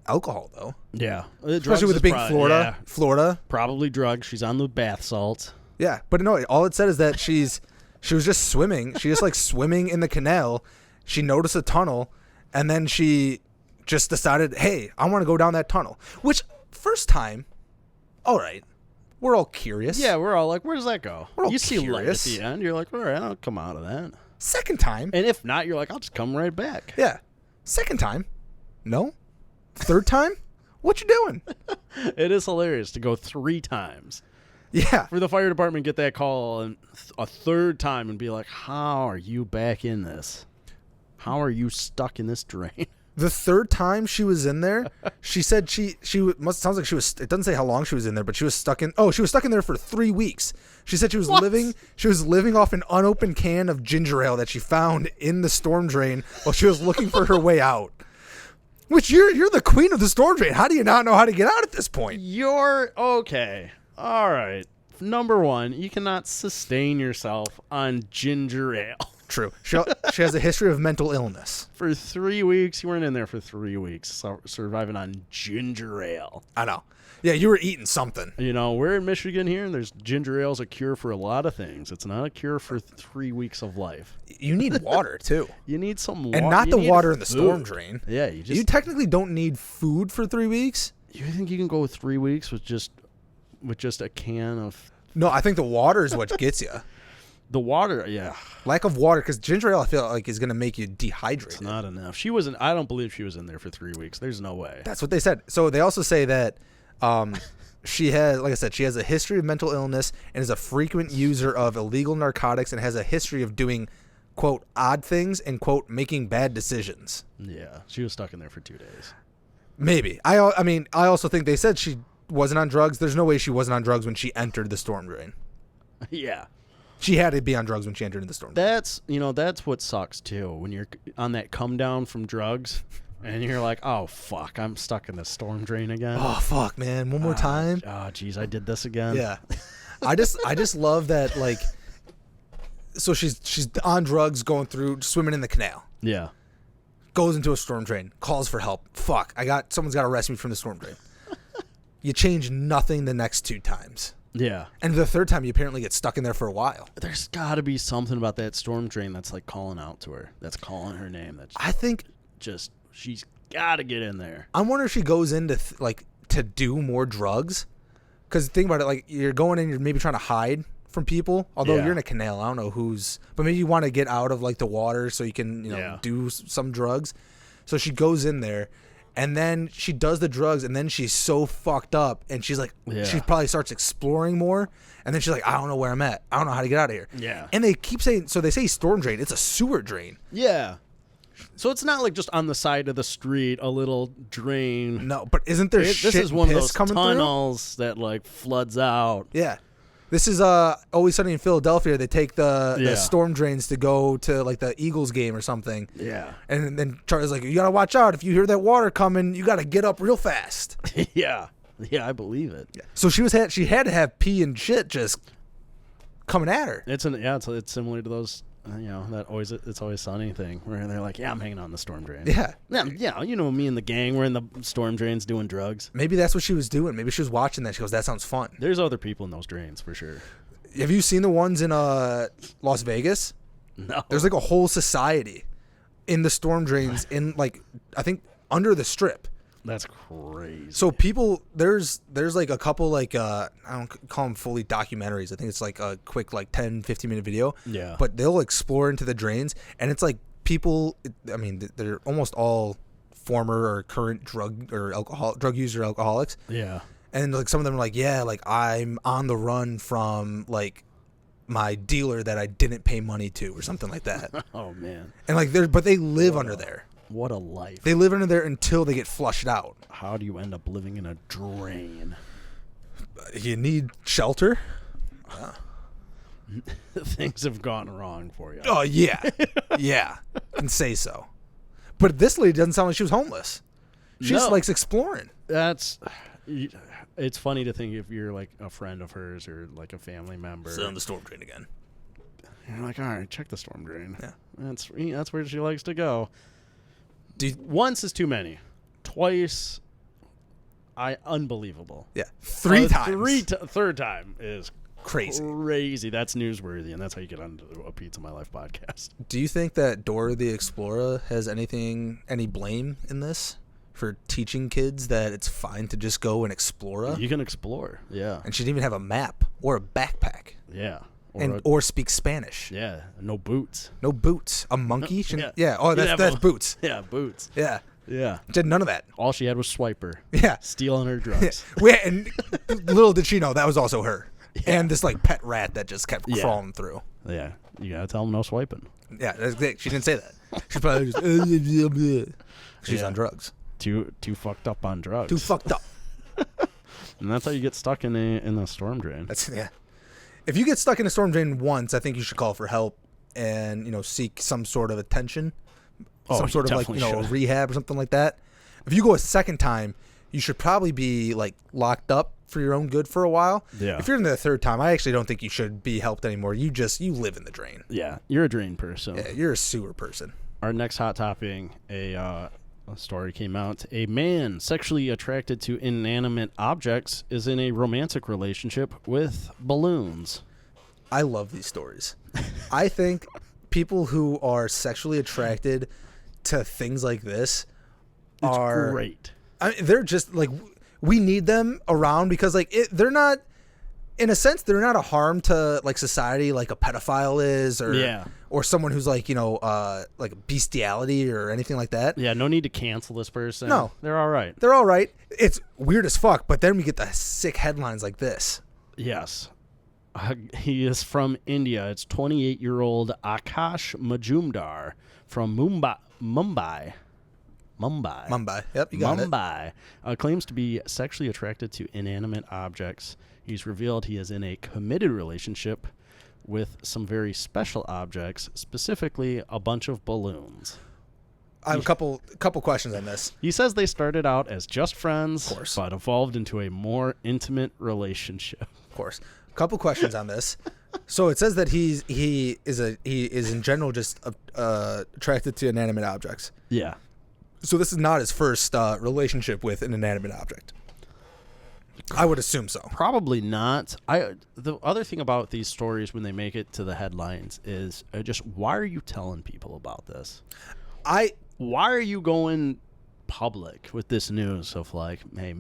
alcohol, though. Yeah. Especially with it being Florida. Yeah. Florida. Probably drugs. She's on the bath salts. Yeah. But no, all it said is that she was just swimming. She just like swimming in the canal. She noticed a tunnel and then she just decided, hey, I want to go down that tunnel. Which, first time, all right. We're all curious. Yeah, we're all like, where does that go? We're all you curious. See light at the end. You're like, all right, I'll come out of that. Second time. And if not, you're like, I'll just come right back. Yeah. Second time. No. Third time? What you doing? It is hilarious to go 3 times. Yeah. For the fire department, get that call and a 3rd time and be like, how are you back in this? How are you stuck in this drain? The 3rd time she was in there, she said she sounds like she was, it doesn't say how long she was in there, but she was stuck in there for 3 weeks. She said she was living off an unopened can of ginger ale that she found in the storm drain while she was looking for her way out. Which you're the queen of the storm drain. How do you not know how to get out at this point? You're okay. All right. Number 1, you cannot sustain yourself on ginger ale. True. She has a history of mental illness. For 3 weeks. You weren't in there for 3 weeks surviving on ginger ale. I know. Yeah, you were eating something. You know, we're in Michigan here, and there's ginger ale's a cure for a lot of things. It's not a cure for 3 weeks of life. You need water, too. You need some water. And not the water in the storm drain. Yeah, you technically don't need food for 3 weeks. You think you can go 3 weeks with just a can of... No, I think the water is what gets you. The water, yeah. Lack of water, because ginger ale, I feel like, is going to make you dehydrated. It's not enough. She wasn't. I don't believe she was in there for 3 weeks. There's no way. That's what they said. So they also say that she has, like I said, she has a history of mental illness and is a frequent user of illegal narcotics and has a history of doing, quote, odd things and, quote, making bad decisions. Yeah, she was stuck in there for 2 days. Maybe. I mean, I also think they said she wasn't on drugs. There's no way she wasn't on drugs when she entered the storm drain. Yeah. She had to be on drugs when she entered the storm drain. That's what sucks too. When you're on that come down from drugs and you're like, oh fuck, I'm stuck in the storm drain again. Oh fuck, man, one more time. Oh geez, I did this again. Yeah. I just love that, like, so she's on drugs, going through, swimming in the canal. Yeah. Goes into a storm drain, calls for help. Fuck, someone's got to rescue me from the storm drain. You change nothing the next 2 times. Yeah. And the third time, you apparently get stuck in there for a while. There's got to be something about that storm drain that's like calling out to her. That's calling her name. I think she's got to get in there. I wonder if she goes in to do more drugs. Because think about it, like, you're going in, you're maybe trying to hide from people. Although you're in a canal, I don't know who's. But maybe you want to get out of, like, the water so you can, do some drugs. So she goes in there. And then she does the drugs, and then she's so fucked up, and she's like, she probably starts exploring more, and then she's like, I don't know where I'm at. I don't know how to get out of here. Yeah. And they keep saying, so they say storm drain. It's a sewer drain. Yeah. So it's not like just on the side of the street, a little drain. No, but isn't there shit This is one of those coming tunnels that, like, floods out. Yeah. This is Always Sunny in Philadelphia. They take the storm drains to go to, like, the Eagles game or something. Yeah. And then Charlie's like, you got to watch out. If you hear that water coming, you got to get up real fast. Yeah. Yeah, I believe it. Yeah. So she had to have pee and shit just coming at her. It's similar to those, It's Always Sunny thing where they're like, yeah, I'm hanging on the storm drain. Yeah. Yeah, me and the gang, we're in the storm drains doing drugs. Maybe that's what she was doing. Maybe she was watching that. She goes, that sounds fun. There's other people in those drains for sure. Have you seen the ones in Las Vegas? No. There's like a whole society in the storm drains in, like, I think under the Strip. That's crazy. So people, there's like a couple, like, I don't call them fully documentaries. I think it's like a quick, like, 10, 15-minute video. Yeah. But they'll explore into the drains, and it's like people, I mean, they're almost all former or current drug user alcoholics. Yeah. And, like, some of them are like, yeah, like, I'm on the run from, like, my dealer that I didn't pay money to or something like that. Oh, man. And, like, but they live under there. What a life. They live under there until they get flushed out. How do you end up living in a drain? You need shelter. Things have gone wrong for you. Oh, yeah. Yeah. I can say so. But this lady doesn't sound like she was homeless. She just likes exploring. It's funny to think if you're like a friend of hers or like a family member. Sit on the storm drain again. You're like, all right, check the storm drain. Yeah. That's where she likes to go. Once is too many. Twice, unbelievable. Yeah. 3 times. Third time is crazy. That's newsworthy, and that's how you get onto a Pizza My Life podcast. Do you think that Dora the Explorer has any blame in this for teaching kids that it's fine to just go and explore? You can explore, yeah. And she didn't even have a map or a backpack. Yeah. Or speak Spanish. Yeah, no boots. No boots. A monkey? Yeah. Oh, that's boots. Yeah, boots. Yeah. Yeah. Did none of that. All she had was Swiper. Yeah. Stealing her drugs. Yeah. And little did she know that was also her. Yeah. And this, like, pet rat that just kept crawling through. Yeah. You gotta tell them no swiping. Yeah, she didn't say that. She's probably just she's on drugs. Too fucked up on drugs. Too fucked up. And that's how you get stuck in the storm drain. Yeah. If you get stuck in a storm drain once, I think you should call for help and, seek some sort of attention. Some sort of, like, rehab or something like that. If you go a second time, you should probably be, like, locked up for your own good for a while. Yeah. If you're in the third time, I actually don't think you should be helped anymore. You live in the drain. Yeah. You're a drain person. Yeah, you're a sewer person. Our next hot topic, a story came out. A man sexually attracted to inanimate objects is in a romantic relationship with balloons. I love these stories. I think people who are sexually attracted to things like this are great. I mean, they're just like, we need them around because, like, they're not in a sense, they're not a harm to like society, like a pedophile is, or someone who's like like bestiality or anything like that. Yeah, no need to cancel this person. No, they're all right. They're all right. It's weird as fuck, but then we get the sick headlines like this. Yes. He is from India. It's 28-year-old Akash Majumdar from Mumbai. Yep, you got Mumbai. Claims to be sexually attracted to inanimate objects. He's revealed he is in a committed relationship with some very special objects, specifically a bunch of balloons. I have a couple questions on this. He says they started out as just friends, of course, but evolved into a more intimate relationship. Of course. Couple questions on this. So it says that he is in general just attracted to inanimate objects. Yeah. So this is not his first relationship with an inanimate object. I would assume so. Probably not. The other thing about these stories when they make it to the headlines is just why are you telling people about this? Why are you going public with this news of like, hey,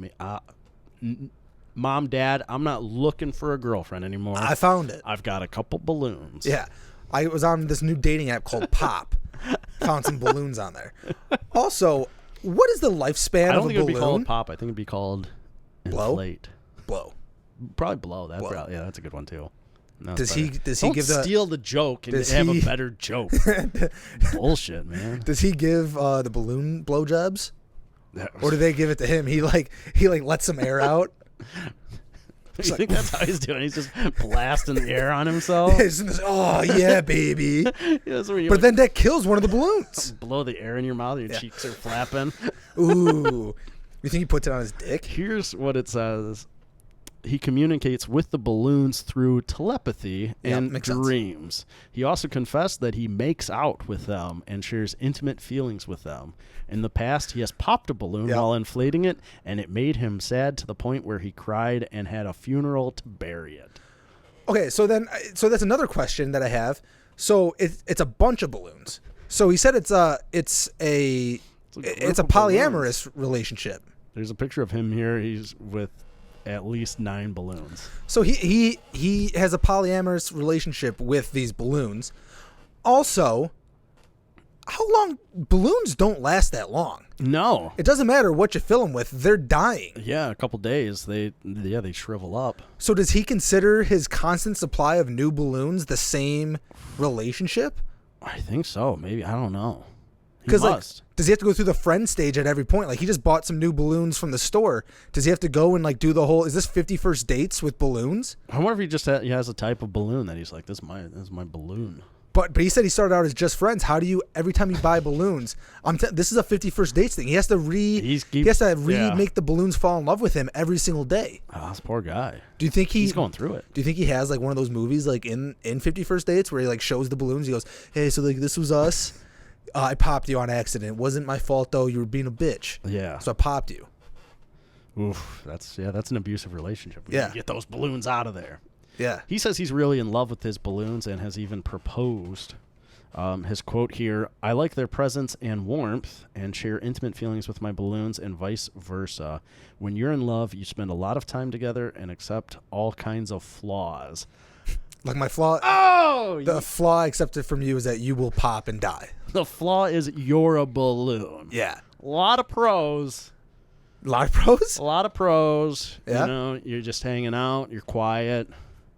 Mom, Dad, I'm not looking for a girlfriend anymore. I found it. I've got a couple balloons. Yeah. I was on this new dating app called Pop. Found some balloons on there. Also, what is the lifespan of a balloon? I don't think it would be called Pop. I think it'd be called Inflate. Blow. Probably Blow. That's a good one too. No, does he Don't give steal the joke and have a better joke? Bullshit, man. Does he give the balloon blowjobs? Or do they give it to him? He lets some air out. You think that's how he's doing? He's just blasting the air on himself. Oh yeah, baby. But then that kills one of the balloons. Blow the air in your mouth. Your cheeks are flapping. Ooh. You think he puts it on his dick? Here's what it says. He communicates with the balloons through telepathy and dreams. Sense. He also confessed that he makes out with them and shares intimate feelings with them. In the past, he has popped a balloon while inflating it, and it made him sad to the point where he cried and had a funeral to bury it. Okay, so that's another question that I have. So it's a bunch of balloons. So he said it's a polyamorous relationship. There's a picture of him here. He's with at least 9 balloons. So he has a polyamorous relationship with these balloons. Also, how long? Balloons don't last that long. No. It doesn't matter what you fill them with. They're dying. Yeah, a couple days. They shrivel up. So does he consider his constant supply of new balloons the same relationship? I think so. Maybe. I don't know. Because does he have to go through the friend stage at every point? Like he just bought some new balloons from the store. Does he have to go and like do the whole? Is this 50 first dates with balloons? I wonder if he just he has a type of balloon that he's like, this is my balloon. But he said he started out as just friends. How do you every time you buy balloons? This is a 50 first dates thing. He has to make the balloons fall in love with him every single day. Oh, this poor guy. Do you think he's going through it? Do you think he has like one of those movies like in 50 first dates where he like shows the balloons? He goes, hey, so like this was us. I popped you on accident. It wasn't my fault though. You were being a bitch. Yeah. So I popped you. Oof. That's an abusive relationship. We gotta get those balloons out of there. Yeah. He says he's really in love with his balloons and has even proposed. His quote here, I like their presence and warmth and share intimate feelings with my balloons and vice versa. When you're in love, you spend a lot of time together and accept all kinds of flaws. Like my flaw. Oh! The flaw accepted from you is that you will pop and die. The flaw is you're a balloon. Yeah. A lot of pros. A lot of pros? A lot of pros. Yeah. You know, you're just hanging out. You're quiet.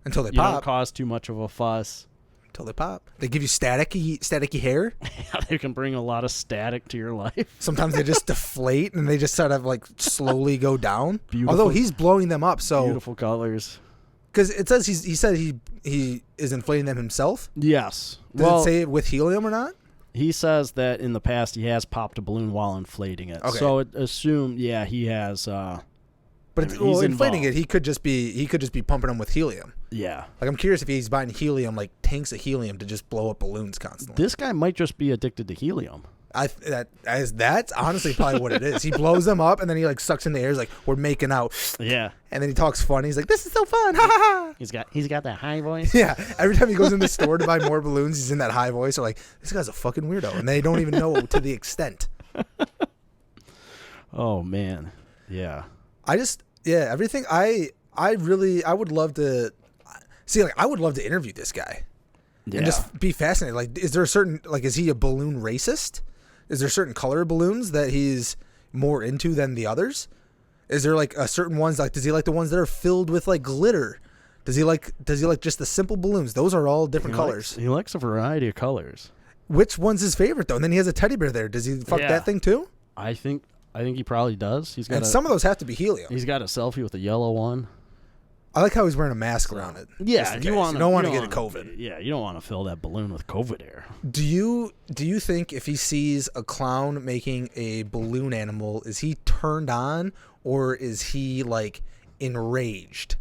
Until they pop. You don't cause too much of a fuss. Until they pop. They give you staticky hair. Yeah, they can bring a lot of static to your life. Sometimes they just deflate and they just sort of like slowly go down. Beautiful. Although he's blowing them up, so beautiful colors. Because it says he said he is inflating them himself. Yes. Does it say with helium or not? He says that in the past he has popped a balloon while inflating it. Okay. So assume, he has. But inflating it, he could just be pumping them with helium. Yeah. Like I'm curious if he's buying helium, like tanks of helium to just blow up balloons constantly. This guy might just be addicted to helium. That's honestly probably what it is. He blows them up and then he like sucks in the air. He's like, we're making out. Yeah. And then he talks funny. He's like, this is so fun. Ha ha ha. He's got that high voice. Yeah. Every time he goes in the store to buy more balloons, he's in that high voice. They're like, this guy's a fucking weirdo. And they don't even know to the extent. Oh man. Yeah. Everything I I would love to see. Like, I would love to interview this guy and just be fascinated. Like, is there a certain is he a balloon racist? Is there certain color balloons that he's more into than the others? Is there like a certain ones does he like the ones that are filled with like glitter? Does he like just the simple balloons? Those are all different colors. He likes a variety of colors. Which one's his favorite though? And then he has a teddy bear there. Does he fuck that thing too? I think he probably does. And some of those have to be helium. He's got a selfie with a yellow one. I like how he's wearing a mask around it. Yeah, you don't want to get a COVID. Yeah, you don't want to fill that balloon with COVID air. Do you think if he sees a clown making a balloon animal, is he turned on or is he like enraged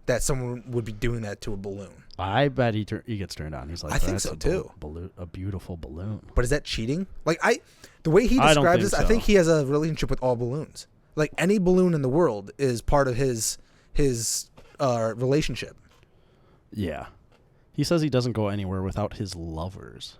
that someone would be doing that to a balloon? I bet he gets turned on. He's like, I think so too. A beautiful balloon. But is that cheating? Like the way he describes this, I think he has a relationship with all balloons. Like any balloon in the world is part of his relationship. Yeah. He says he doesn't go anywhere without his lovers.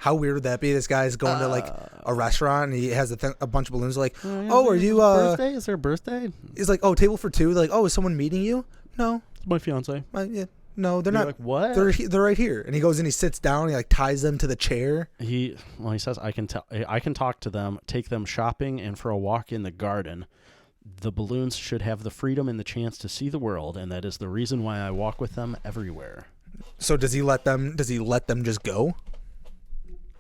How weird would that be? This guy's going to like a restaurant and he has a bunch of balloons. Like, are you birthday? Is there a birthday? He's like, table for two. They're like, is someone meeting you? No, it's my fiance. Yeah. No, they're not. Like, what? They're right here. And he goes and he sits down. And he like ties them to the chair. He says I can talk to them, take them shopping, and for a walk in the garden. The balloons should have the freedom and the chance to see the world, and that is the reason why I walk with them everywhere. So does he let them just go?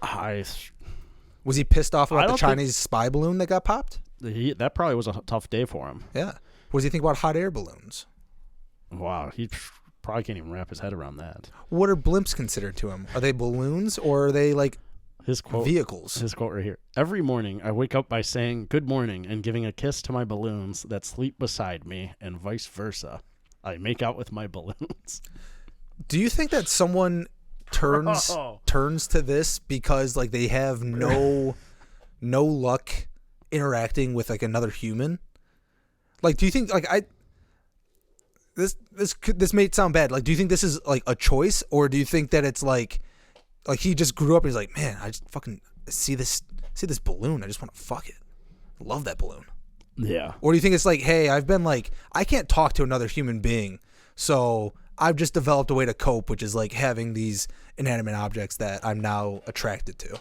Was he pissed off about the Chinese spy balloon that got popped? That probably was a tough day for him. Yeah. What does he think about hot air balloons? Wow, he probably can't even wrap his head around that. What are blimps considered to him? Are they balloons or are they like his quote, vehicles? His quote right here. Every morning I wake up by saying good morning and giving a kiss to my balloons that sleep beside me and vice versa. I make out with my balloons. Do you think that someone turns to this because like they have no luck interacting with like another human? Like, do you think like this may sound bad. Like, do you think this is like a choice, or do you think that it's like he just grew up and he's like, man, I just fucking see this balloon, I just want to fuck it. Love that balloon. Yeah. Or do you think it's like, hey, I've been like, I can't talk to another human being, so I've just developed a way to cope, which is like having these inanimate objects that I'm now attracted to.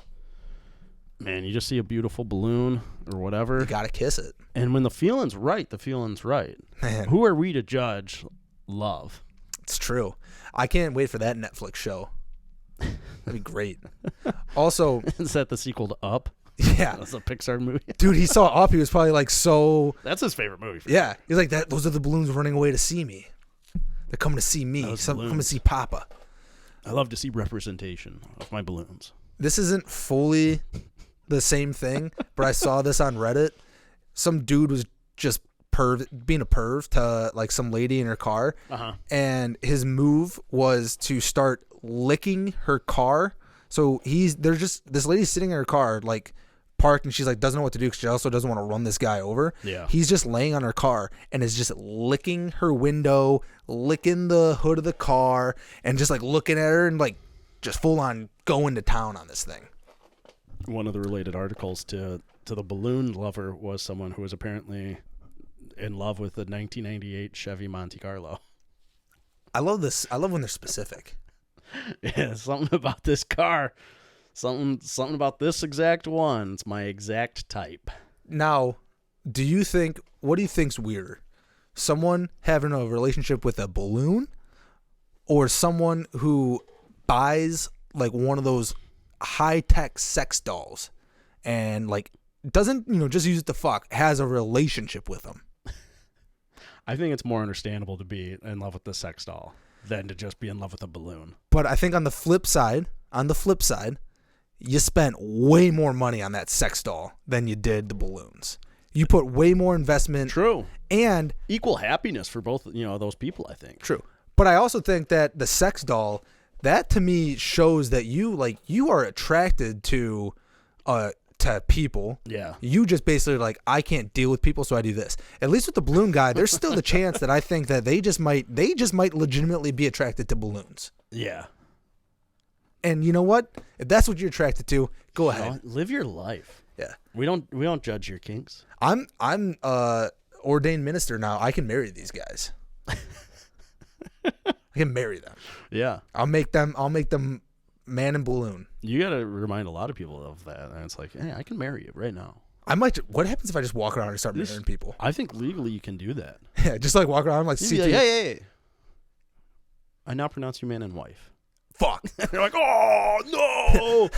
Man, you just see a beautiful balloon or whatever. You gotta kiss it. And when the feeling's right, the feeling's right. Man. Who are we to judge love? It's true. I can't wait for that Netflix show. That'd be great. Also, is that the sequel to Up? Yeah. That's a Pixar movie. Dude, he saw Up. He was probably like so... That's his favorite movie. Yeah. He's like, those are the balloons running away to see me. They're coming to see me. Coming to see Papa. I love to see representation of my balloons. This isn't fully the same thing, but I saw this on Reddit. Some dude was just being a perv to like some lady in her car. Uh-huh. And his move was to start licking her car. So this lady's sitting in her car, like parked, and she's like, doesn't know what to do because she also doesn't want to run this guy over. Yeah. He's just laying on her car and is just licking her window, licking the hood of the car, and just like looking at her and like just full on going to town on this thing. One of the related articles to the balloon lover was someone who was apparently in love with the 1998 Chevy Monte Carlo. I love this. I love when they're specific. Yeah, something about this car. Something about this exact one. It's my exact type. Now, what do you think's weirder? Someone having a relationship with a balloon, or someone who buys like one of those high-tech sex dolls and like doesn't, just use it to fuck, has a relationship with them? I think it's more understandable to be in love with the sex doll than to just be in love with a balloon. But I think on the flip side, you spent way more money on that sex doll than you did the balloons. You put way more investment. True. And equal happiness for both, those people, I think. True. But I also think that the sex doll, that to me shows that you are attracted to people. Yeah. You just basically like, I can't deal with people, so I do this. At least with the balloon guy, there's still the chance that I think that they just might legitimately be attracted to balloons. Yeah. And you know what? If that's what you're attracted to, go ahead. Live your life. Yeah. We don't judge your kinks. I'm ordained minister now. I can marry these guys. I can marry them. Yeah. I'll make them man and balloon. You got to remind a lot of people of that. And it's like, hey, I can marry you right now. What happens if I just walk around and start marrying people? I think legally you can do that. Yeah, just like walk around like, You'd be like, hey. I now pronounce you man and wife. Fuck. You're like, oh, no.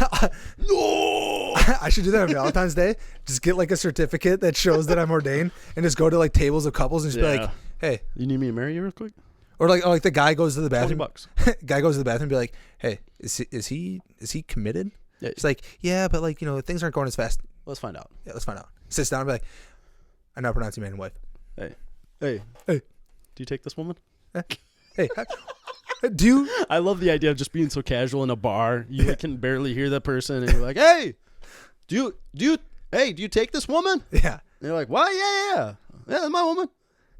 No. I should do that on Valentine's Day. Just get like a certificate that shows that I'm ordained and just go to like tables of couples and just be like, hey. You need me to marry you real quick? Or like the guy goes to the bathroom. $20. Guy goes to the bathroom and be like, hey, is he committed? Yeah. He's like, yeah, but like, things aren't going as fast. Let's find out. Yeah, let's find out. Sits down and be like, I now pronounce you man and wife. Hey. Do you take this woman? Hey. Do you? I love the idea of just being so casual in a bar. You can barely hear the person, and you're like, "Hey, do you take this woman?" Yeah. And you're like, "What? Yeah, that's my woman."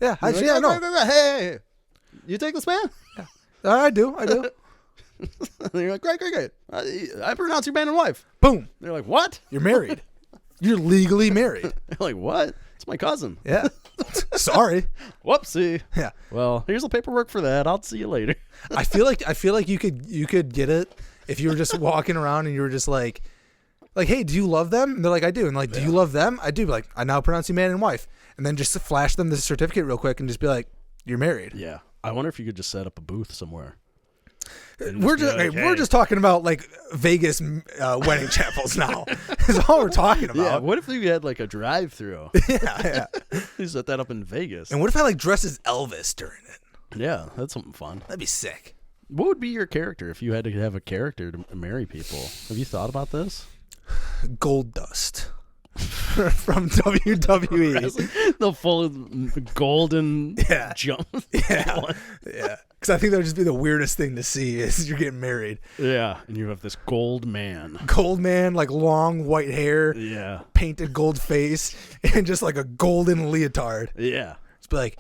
Yeah, Like, Hey, you take this man? Yeah. I do. And you're like, great. I pronounce you man and wife. Boom. They're like, what? You're married. You're legally married. You're like, what? It's my cousin. Yeah. Sorry. Whoopsie. Yeah. Well, here's the paperwork for that. I'll see you later. I feel like you could get it if you were just walking around and you were just like, hey, do you love them? And they're like, I do. And like, do you love them? I do. Like, I now pronounce you man and wife. And then just flash them the certificate real quick and just be like, you're married. Yeah. I wonder if you could just set up a booth somewhere. We're just talking about like Vegas wedding chapels now. That's all we're talking about. Yeah. What if you had like a drive-through? Yeah. You set that up in Vegas. And what if I like dress as Elvis during it? Yeah, that's something fun. That'd be sick. What would be your character if you had to have a character to marry people? Have you thought about this? Gold Dust from WWE. The full golden jump. Yeah. Yeah. Because I think that would just be the weirdest thing to see is you're getting married. Yeah. And you have this gold man. Gold man, like long white hair. Yeah. Painted gold face. And just like a golden leotard. Yeah. It's be like,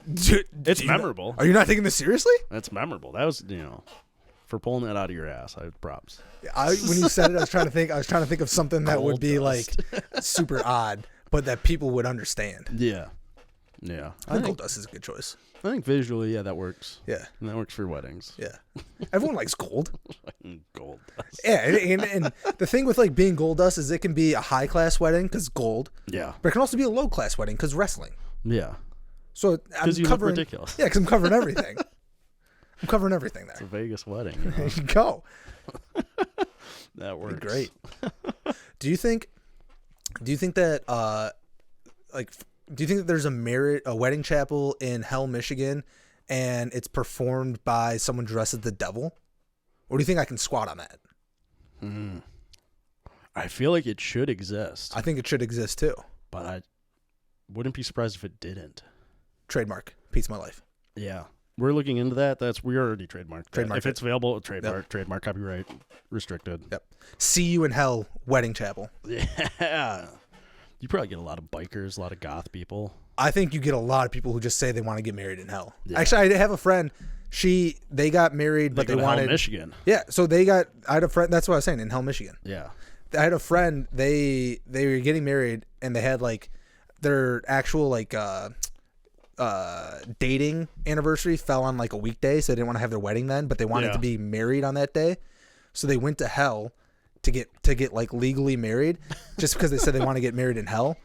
it's memorable. Are you not taking this seriously? That's memorable. That was, for pulling that out of your ass, I have props. When you said it, I was trying to think of something that would be like super odd, but that people would understand. Yeah. Yeah. I think Gold Dust is a good choice. I think visually, that works. Yeah. And that works for weddings. Yeah. Everyone likes gold. Gold dust. Yeah. And the thing with like being Gold Dust is it can be a high class wedding because gold. Yeah. But it can also be a low class wedding because wrestling. Yeah. So I'm you covering. Look ridiculous. Yeah, because I'm covering everything. I'm covering everything there. It's a Vegas wedding. There you go. That works. Great. Do you think that do you think that there's a wedding chapel in Hell, Michigan, and it's performed by someone dressed as the devil? Or do you think I can squat on that? I feel like it should exist. I think it should exist too. But I wouldn't be surprised if it didn't. Trademark. Pete's My Life. Yeah. We're looking into that. We already trademarked that. Trademarked if it's available, trademark, Yep. trademark, copyright, restricted. Yep. See You in Hell Wedding Chapel. Yeah. You probably get a lot of bikers, a lot of goth people. I think you get a lot of people who just say they want to get married in hell. Yeah. Actually, I have a friend. They got married, but they wanted Hell, Michigan. Yeah, so I had a friend. That's what I was saying, in Hell, Michigan. Yeah. I had a friend. They were getting married, and they had like their actual like dating anniversary fell on like a weekday, so they didn't want to have their wedding then, but they wanted to be married on that day. So they went to hell to get like legally married, just because they said they want to get married in hell.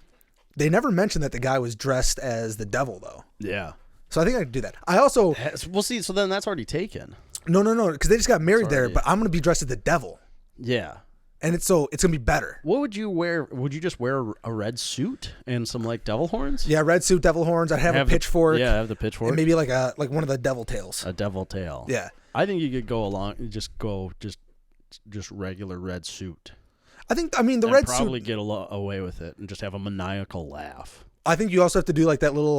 They never mentioned that the guy was dressed as the devil though. Yeah. So I think I could do that. I also we'll see. So then that's already taken. No, because they just got married there, but I'm gonna be dressed as the devil. Yeah. And it's gonna be better. What would you wear? Would you just wear a red suit and some like devil horns? Yeah, red suit, devil horns. I'd have a pitchfork. Have the pitchfork. And maybe like one of the devil tails. A devil tail. Yeah. I think you could go along. Just regular red suit. I mean the red suit probably get away with it and just have a maniacal laugh. I think you also have to do like that little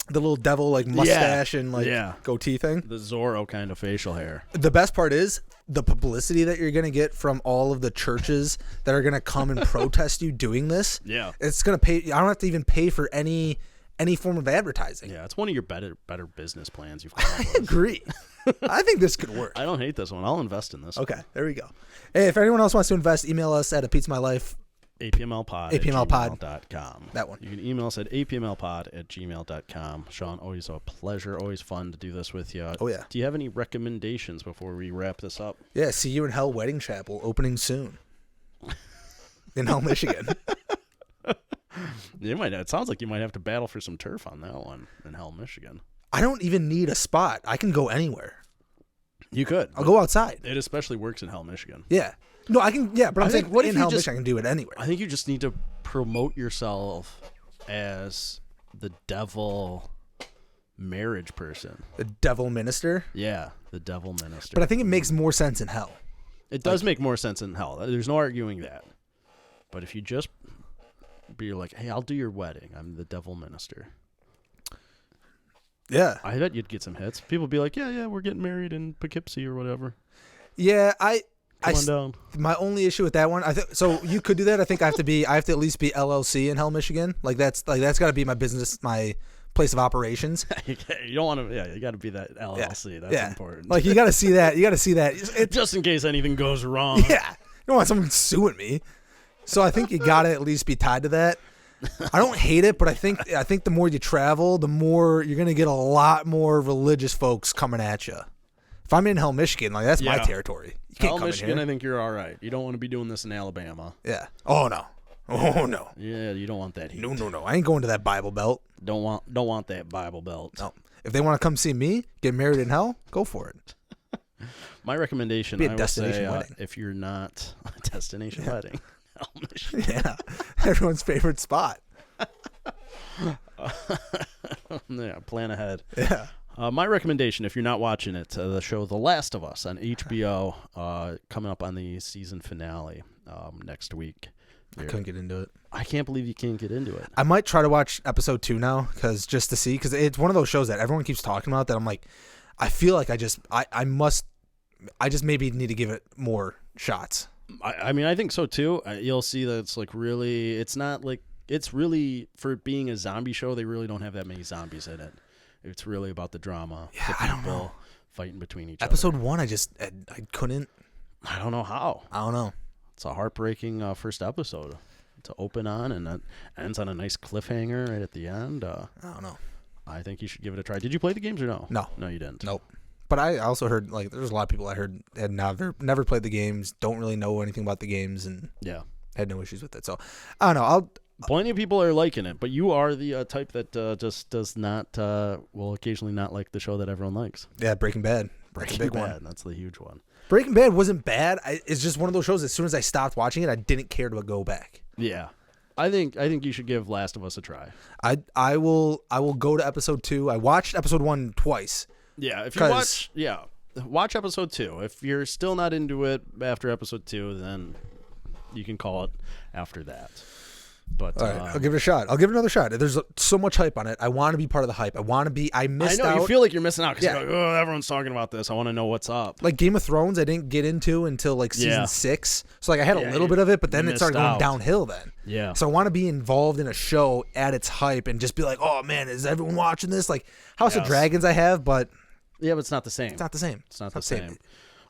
the little devil like mustache and like goatee thing. The Zorro kind of facial hair. The best part is the publicity that you're going to get from all of the churches that are going to come and protest you doing this. Yeah. It's going to pay. I don't have to even pay for any form of advertising. Yeah, it's one of your better business plans you've come up with. I agree. I think this could work. I don't hate this one. I'll invest in this. Okay, there we go. Hey, if anyone else wants to invest, email us at apetsmylife apmlpod@gmail.com. That one. You can email us at apmlpod@gmail.com. Sean, always a pleasure, always fun to do this with you. Oh, yeah. Do you have any recommendations before we wrap this up? Yeah, See You in Hell Wedding Chapel opening soon in Hell, Michigan. It sounds like you might have to battle for some turf on that one in Hell, Michigan. I don't even need a spot. I can go anywhere. You could. I'll go outside. It especially works in Hell, Michigan. Yeah. No, I can. Yeah, but I'm saying what if in you Hell, just- Michigan, I can do it anywhere. I think you just need to promote yourself as the devil marriage person. The devil minister. Yeah, the devil minister. But I think it makes more sense in Hell. It does make more sense in Hell. There's no arguing that. But if you just be like, hey, I'll do your wedding. I'm the devil minister. Yeah. I bet you'd get some hits. People would be like, yeah, we're getting married in Poughkeepsie or whatever. Yeah, Come on down. My only issue with that one, so you could do that. I think I have to at least be LLC in Hell, Michigan. That's got to be my business, my place of operations. You don't want to. Yeah, you got to be that LLC. Yeah. That's important. Like you got to see that. You got to see that. Just in case anything goes wrong. Yeah, you don't want someone suing me. So I think you got to at least be tied to that. I don't hate it, but I think the more you travel, the more you're gonna get a lot more religious folks coming at you. If I'm in Hell, Michigan, that's my territory. You can't Hell, come Michigan, in here. I think you're all right. You don't want to be doing this in Alabama. Yeah. Oh no. Oh no. Yeah, you don't want that heat. No. I ain't going to that Bible Belt. Don't want that Bible Belt. No. If they want to come see me get married in Hell, go for it. My recommendation, Be a I destination would say, wedding. If you're not a destination wedding, Hell, Michigan. Yeah. Everyone's favorite spot. Yeah, plan ahead. Yeah. My recommendation, if you're not watching it, the show The Last of Us on HBO, coming up on the season finale next week. I couldn't get into it. I can't believe you can't get into it. I might try to watch episode 2 now, just to see, because it's one of those shows that everyone keeps talking about that I'm like, I feel like I just maybe need to give it more shots. I mean, I think so too. You'll see that it's it's really, for it being a zombie show, they really don't have that many zombies in it. It's really about the drama. Yeah, the I don't know. fighting between each Episode other. 1, I couldn't. I don't know how. I don't know. It's a heartbreaking first episode to open on, and it ends on a nice cliffhanger right at the end. I don't know. I think you should give it a try. Did you play the games or no? No. No, you didn't. Nope. But I also heard, there's a lot of people I heard had never played the games, don't really know anything about the games, and Yeah. had no issues with it. So, I don't know. Plenty of people are liking it, but you are the type that just does not, will occasionally not like the show that everyone likes. Yeah, Breaking Bad. Breaking Big Bad, one. that's the huge one. Breaking Bad wasn't bad. It's just one of those shows, as soon as I stopped watching it, I didn't care to go back. Yeah. I think you should give Last of Us a try. I will go to episode 2. I watched episode 1 twice. Yeah, if you watch episode 2. If you're still not into it after episode 2, then you can call it after that. But all right, I'll give it a shot. I'll give it another shot. There's so much hype on it. I want to be part of the hype. I missed out. You feel like you're missing out because Yeah. you're like, oh, everyone's talking about this. I want to know what's up. Like Game of Thrones, I didn't get into until season 6. So I had a little bit of it, but then it started going missed out. downhill then. Yeah. So I want to be involved in a show at its hype and just be like, oh man, is everyone watching this? Like House of Dragons I have, but Yeah, but it's not the same. it's not the same. It's not the same.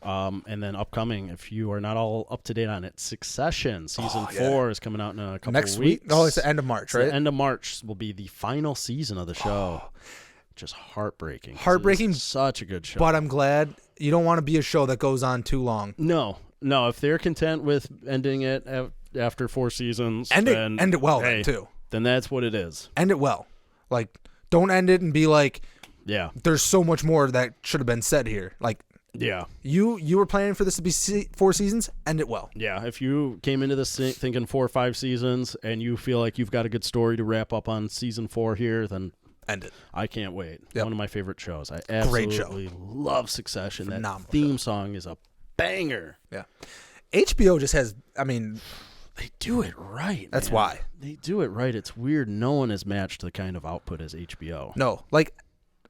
And then upcoming, if you are not all up to date on it, Succession season 4 is coming out in a couple Next of week? weeks. Oh, it's the end of March, The right? end of March will be the final season of the show. Just heartbreaking. 'cause Heartbreaking, it's such a good show. But I'm glad you don't want to be a show that goes on too long. No. If they're content with ending it after 4 seasons, End it well hey, then too. Then that's what it is. End it well. Like, don't end it and be like, Yeah. there's so much more that should have been said here. Like, Yeah. you were planning for this to be 4 seasons. End it well. Yeah. If you came into this thinking 4 or 5 seasons and you feel like you've got a good story to wrap up on season 4 here, then End it. I can't wait. Yep. One of my favorite shows. I Great show. absolutely love Succession. Phenomenal That theme song is a banger. Yeah. HBO just has, They do it right. That's man. why. They do it right. It's weird. No one has matched the kind of output as HBO. No, like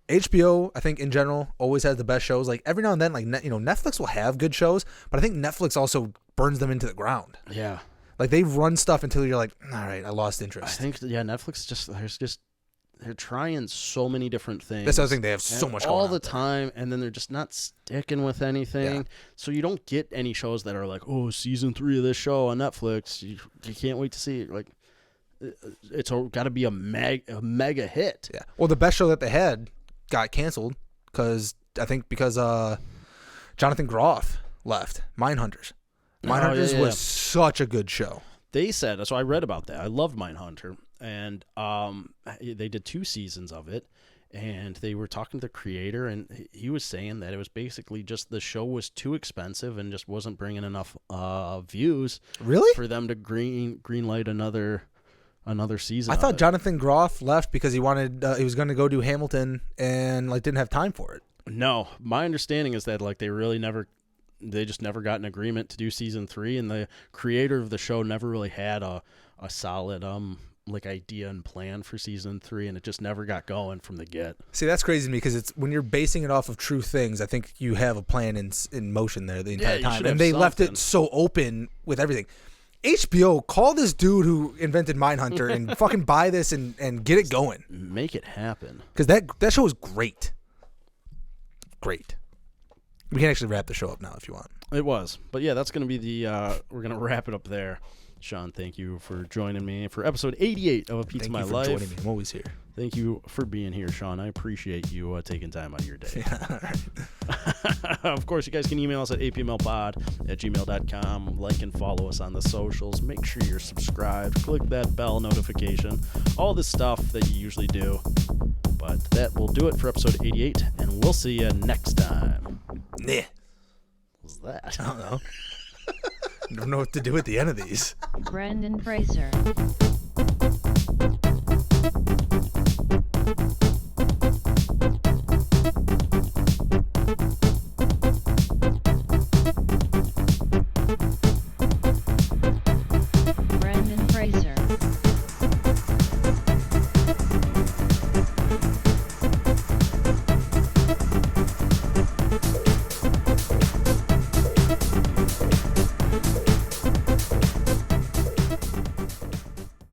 HBO, I think in general always has the best shows. Like every now and then, Netflix will have good shows, but I think Netflix also burns them into the ground. Yeah. Like they run stuff until you're like, all right, I lost I interest. think Netflix there's just they're trying so many different things. That's the other thing. They have so much going all on the time, and then they're just not sticking with anything. Yeah. So you don't get any shows that are like, oh, season 3 of this show on Netflix. You can't wait to see it. Like, it's got to be a mega hit. Yeah. Well, the best show that they had got canceled because Jonathan Groff left. Mindhunters. Mindhunters was such a good show. They said, so I read about that. I loved Mindhunter, and they did 2 seasons of it, and they were talking to the creator, and he was saying that it was basically just the show was too expensive and just wasn't bringing enough views. Really? For them to green light another season. I thought Jonathan Groff left because he was going to go do Hamilton and like didn't have time for it. No, my understanding is that like they just never got an agreement to do season 3, and the creator of the show never really had a solid like idea and plan for season 3, and it just never got going from the get. See, that's crazy to me because it's when you're basing it off of true things. I think you have a plan in motion there the entire time, and they left it so open with everything. HBO, call this dude who invented Mindhunter and fucking buy this and get it going. Make it happen. Because that show is great. Great. We can actually wrap the show up now if you want. It was. But yeah, that's going to be we're going to wrap it up there. Sean, thank you for joining me for episode 88 of A Pizza My Life. Thank you for joining me. I'm always here. Thank you for being here, Sean. I appreciate you taking time out of your day. Yeah, all right. Of course, you guys can email us at apmlpod@gmail.com. Like and follow us on the socials. Make sure you're subscribed. Click that bell notification. All the stuff that you usually do. But that will do it for episode 88, and we'll see you next time. Nah. What was that? I don't know. I don't know what to do at the end of these. Brendan Fraser.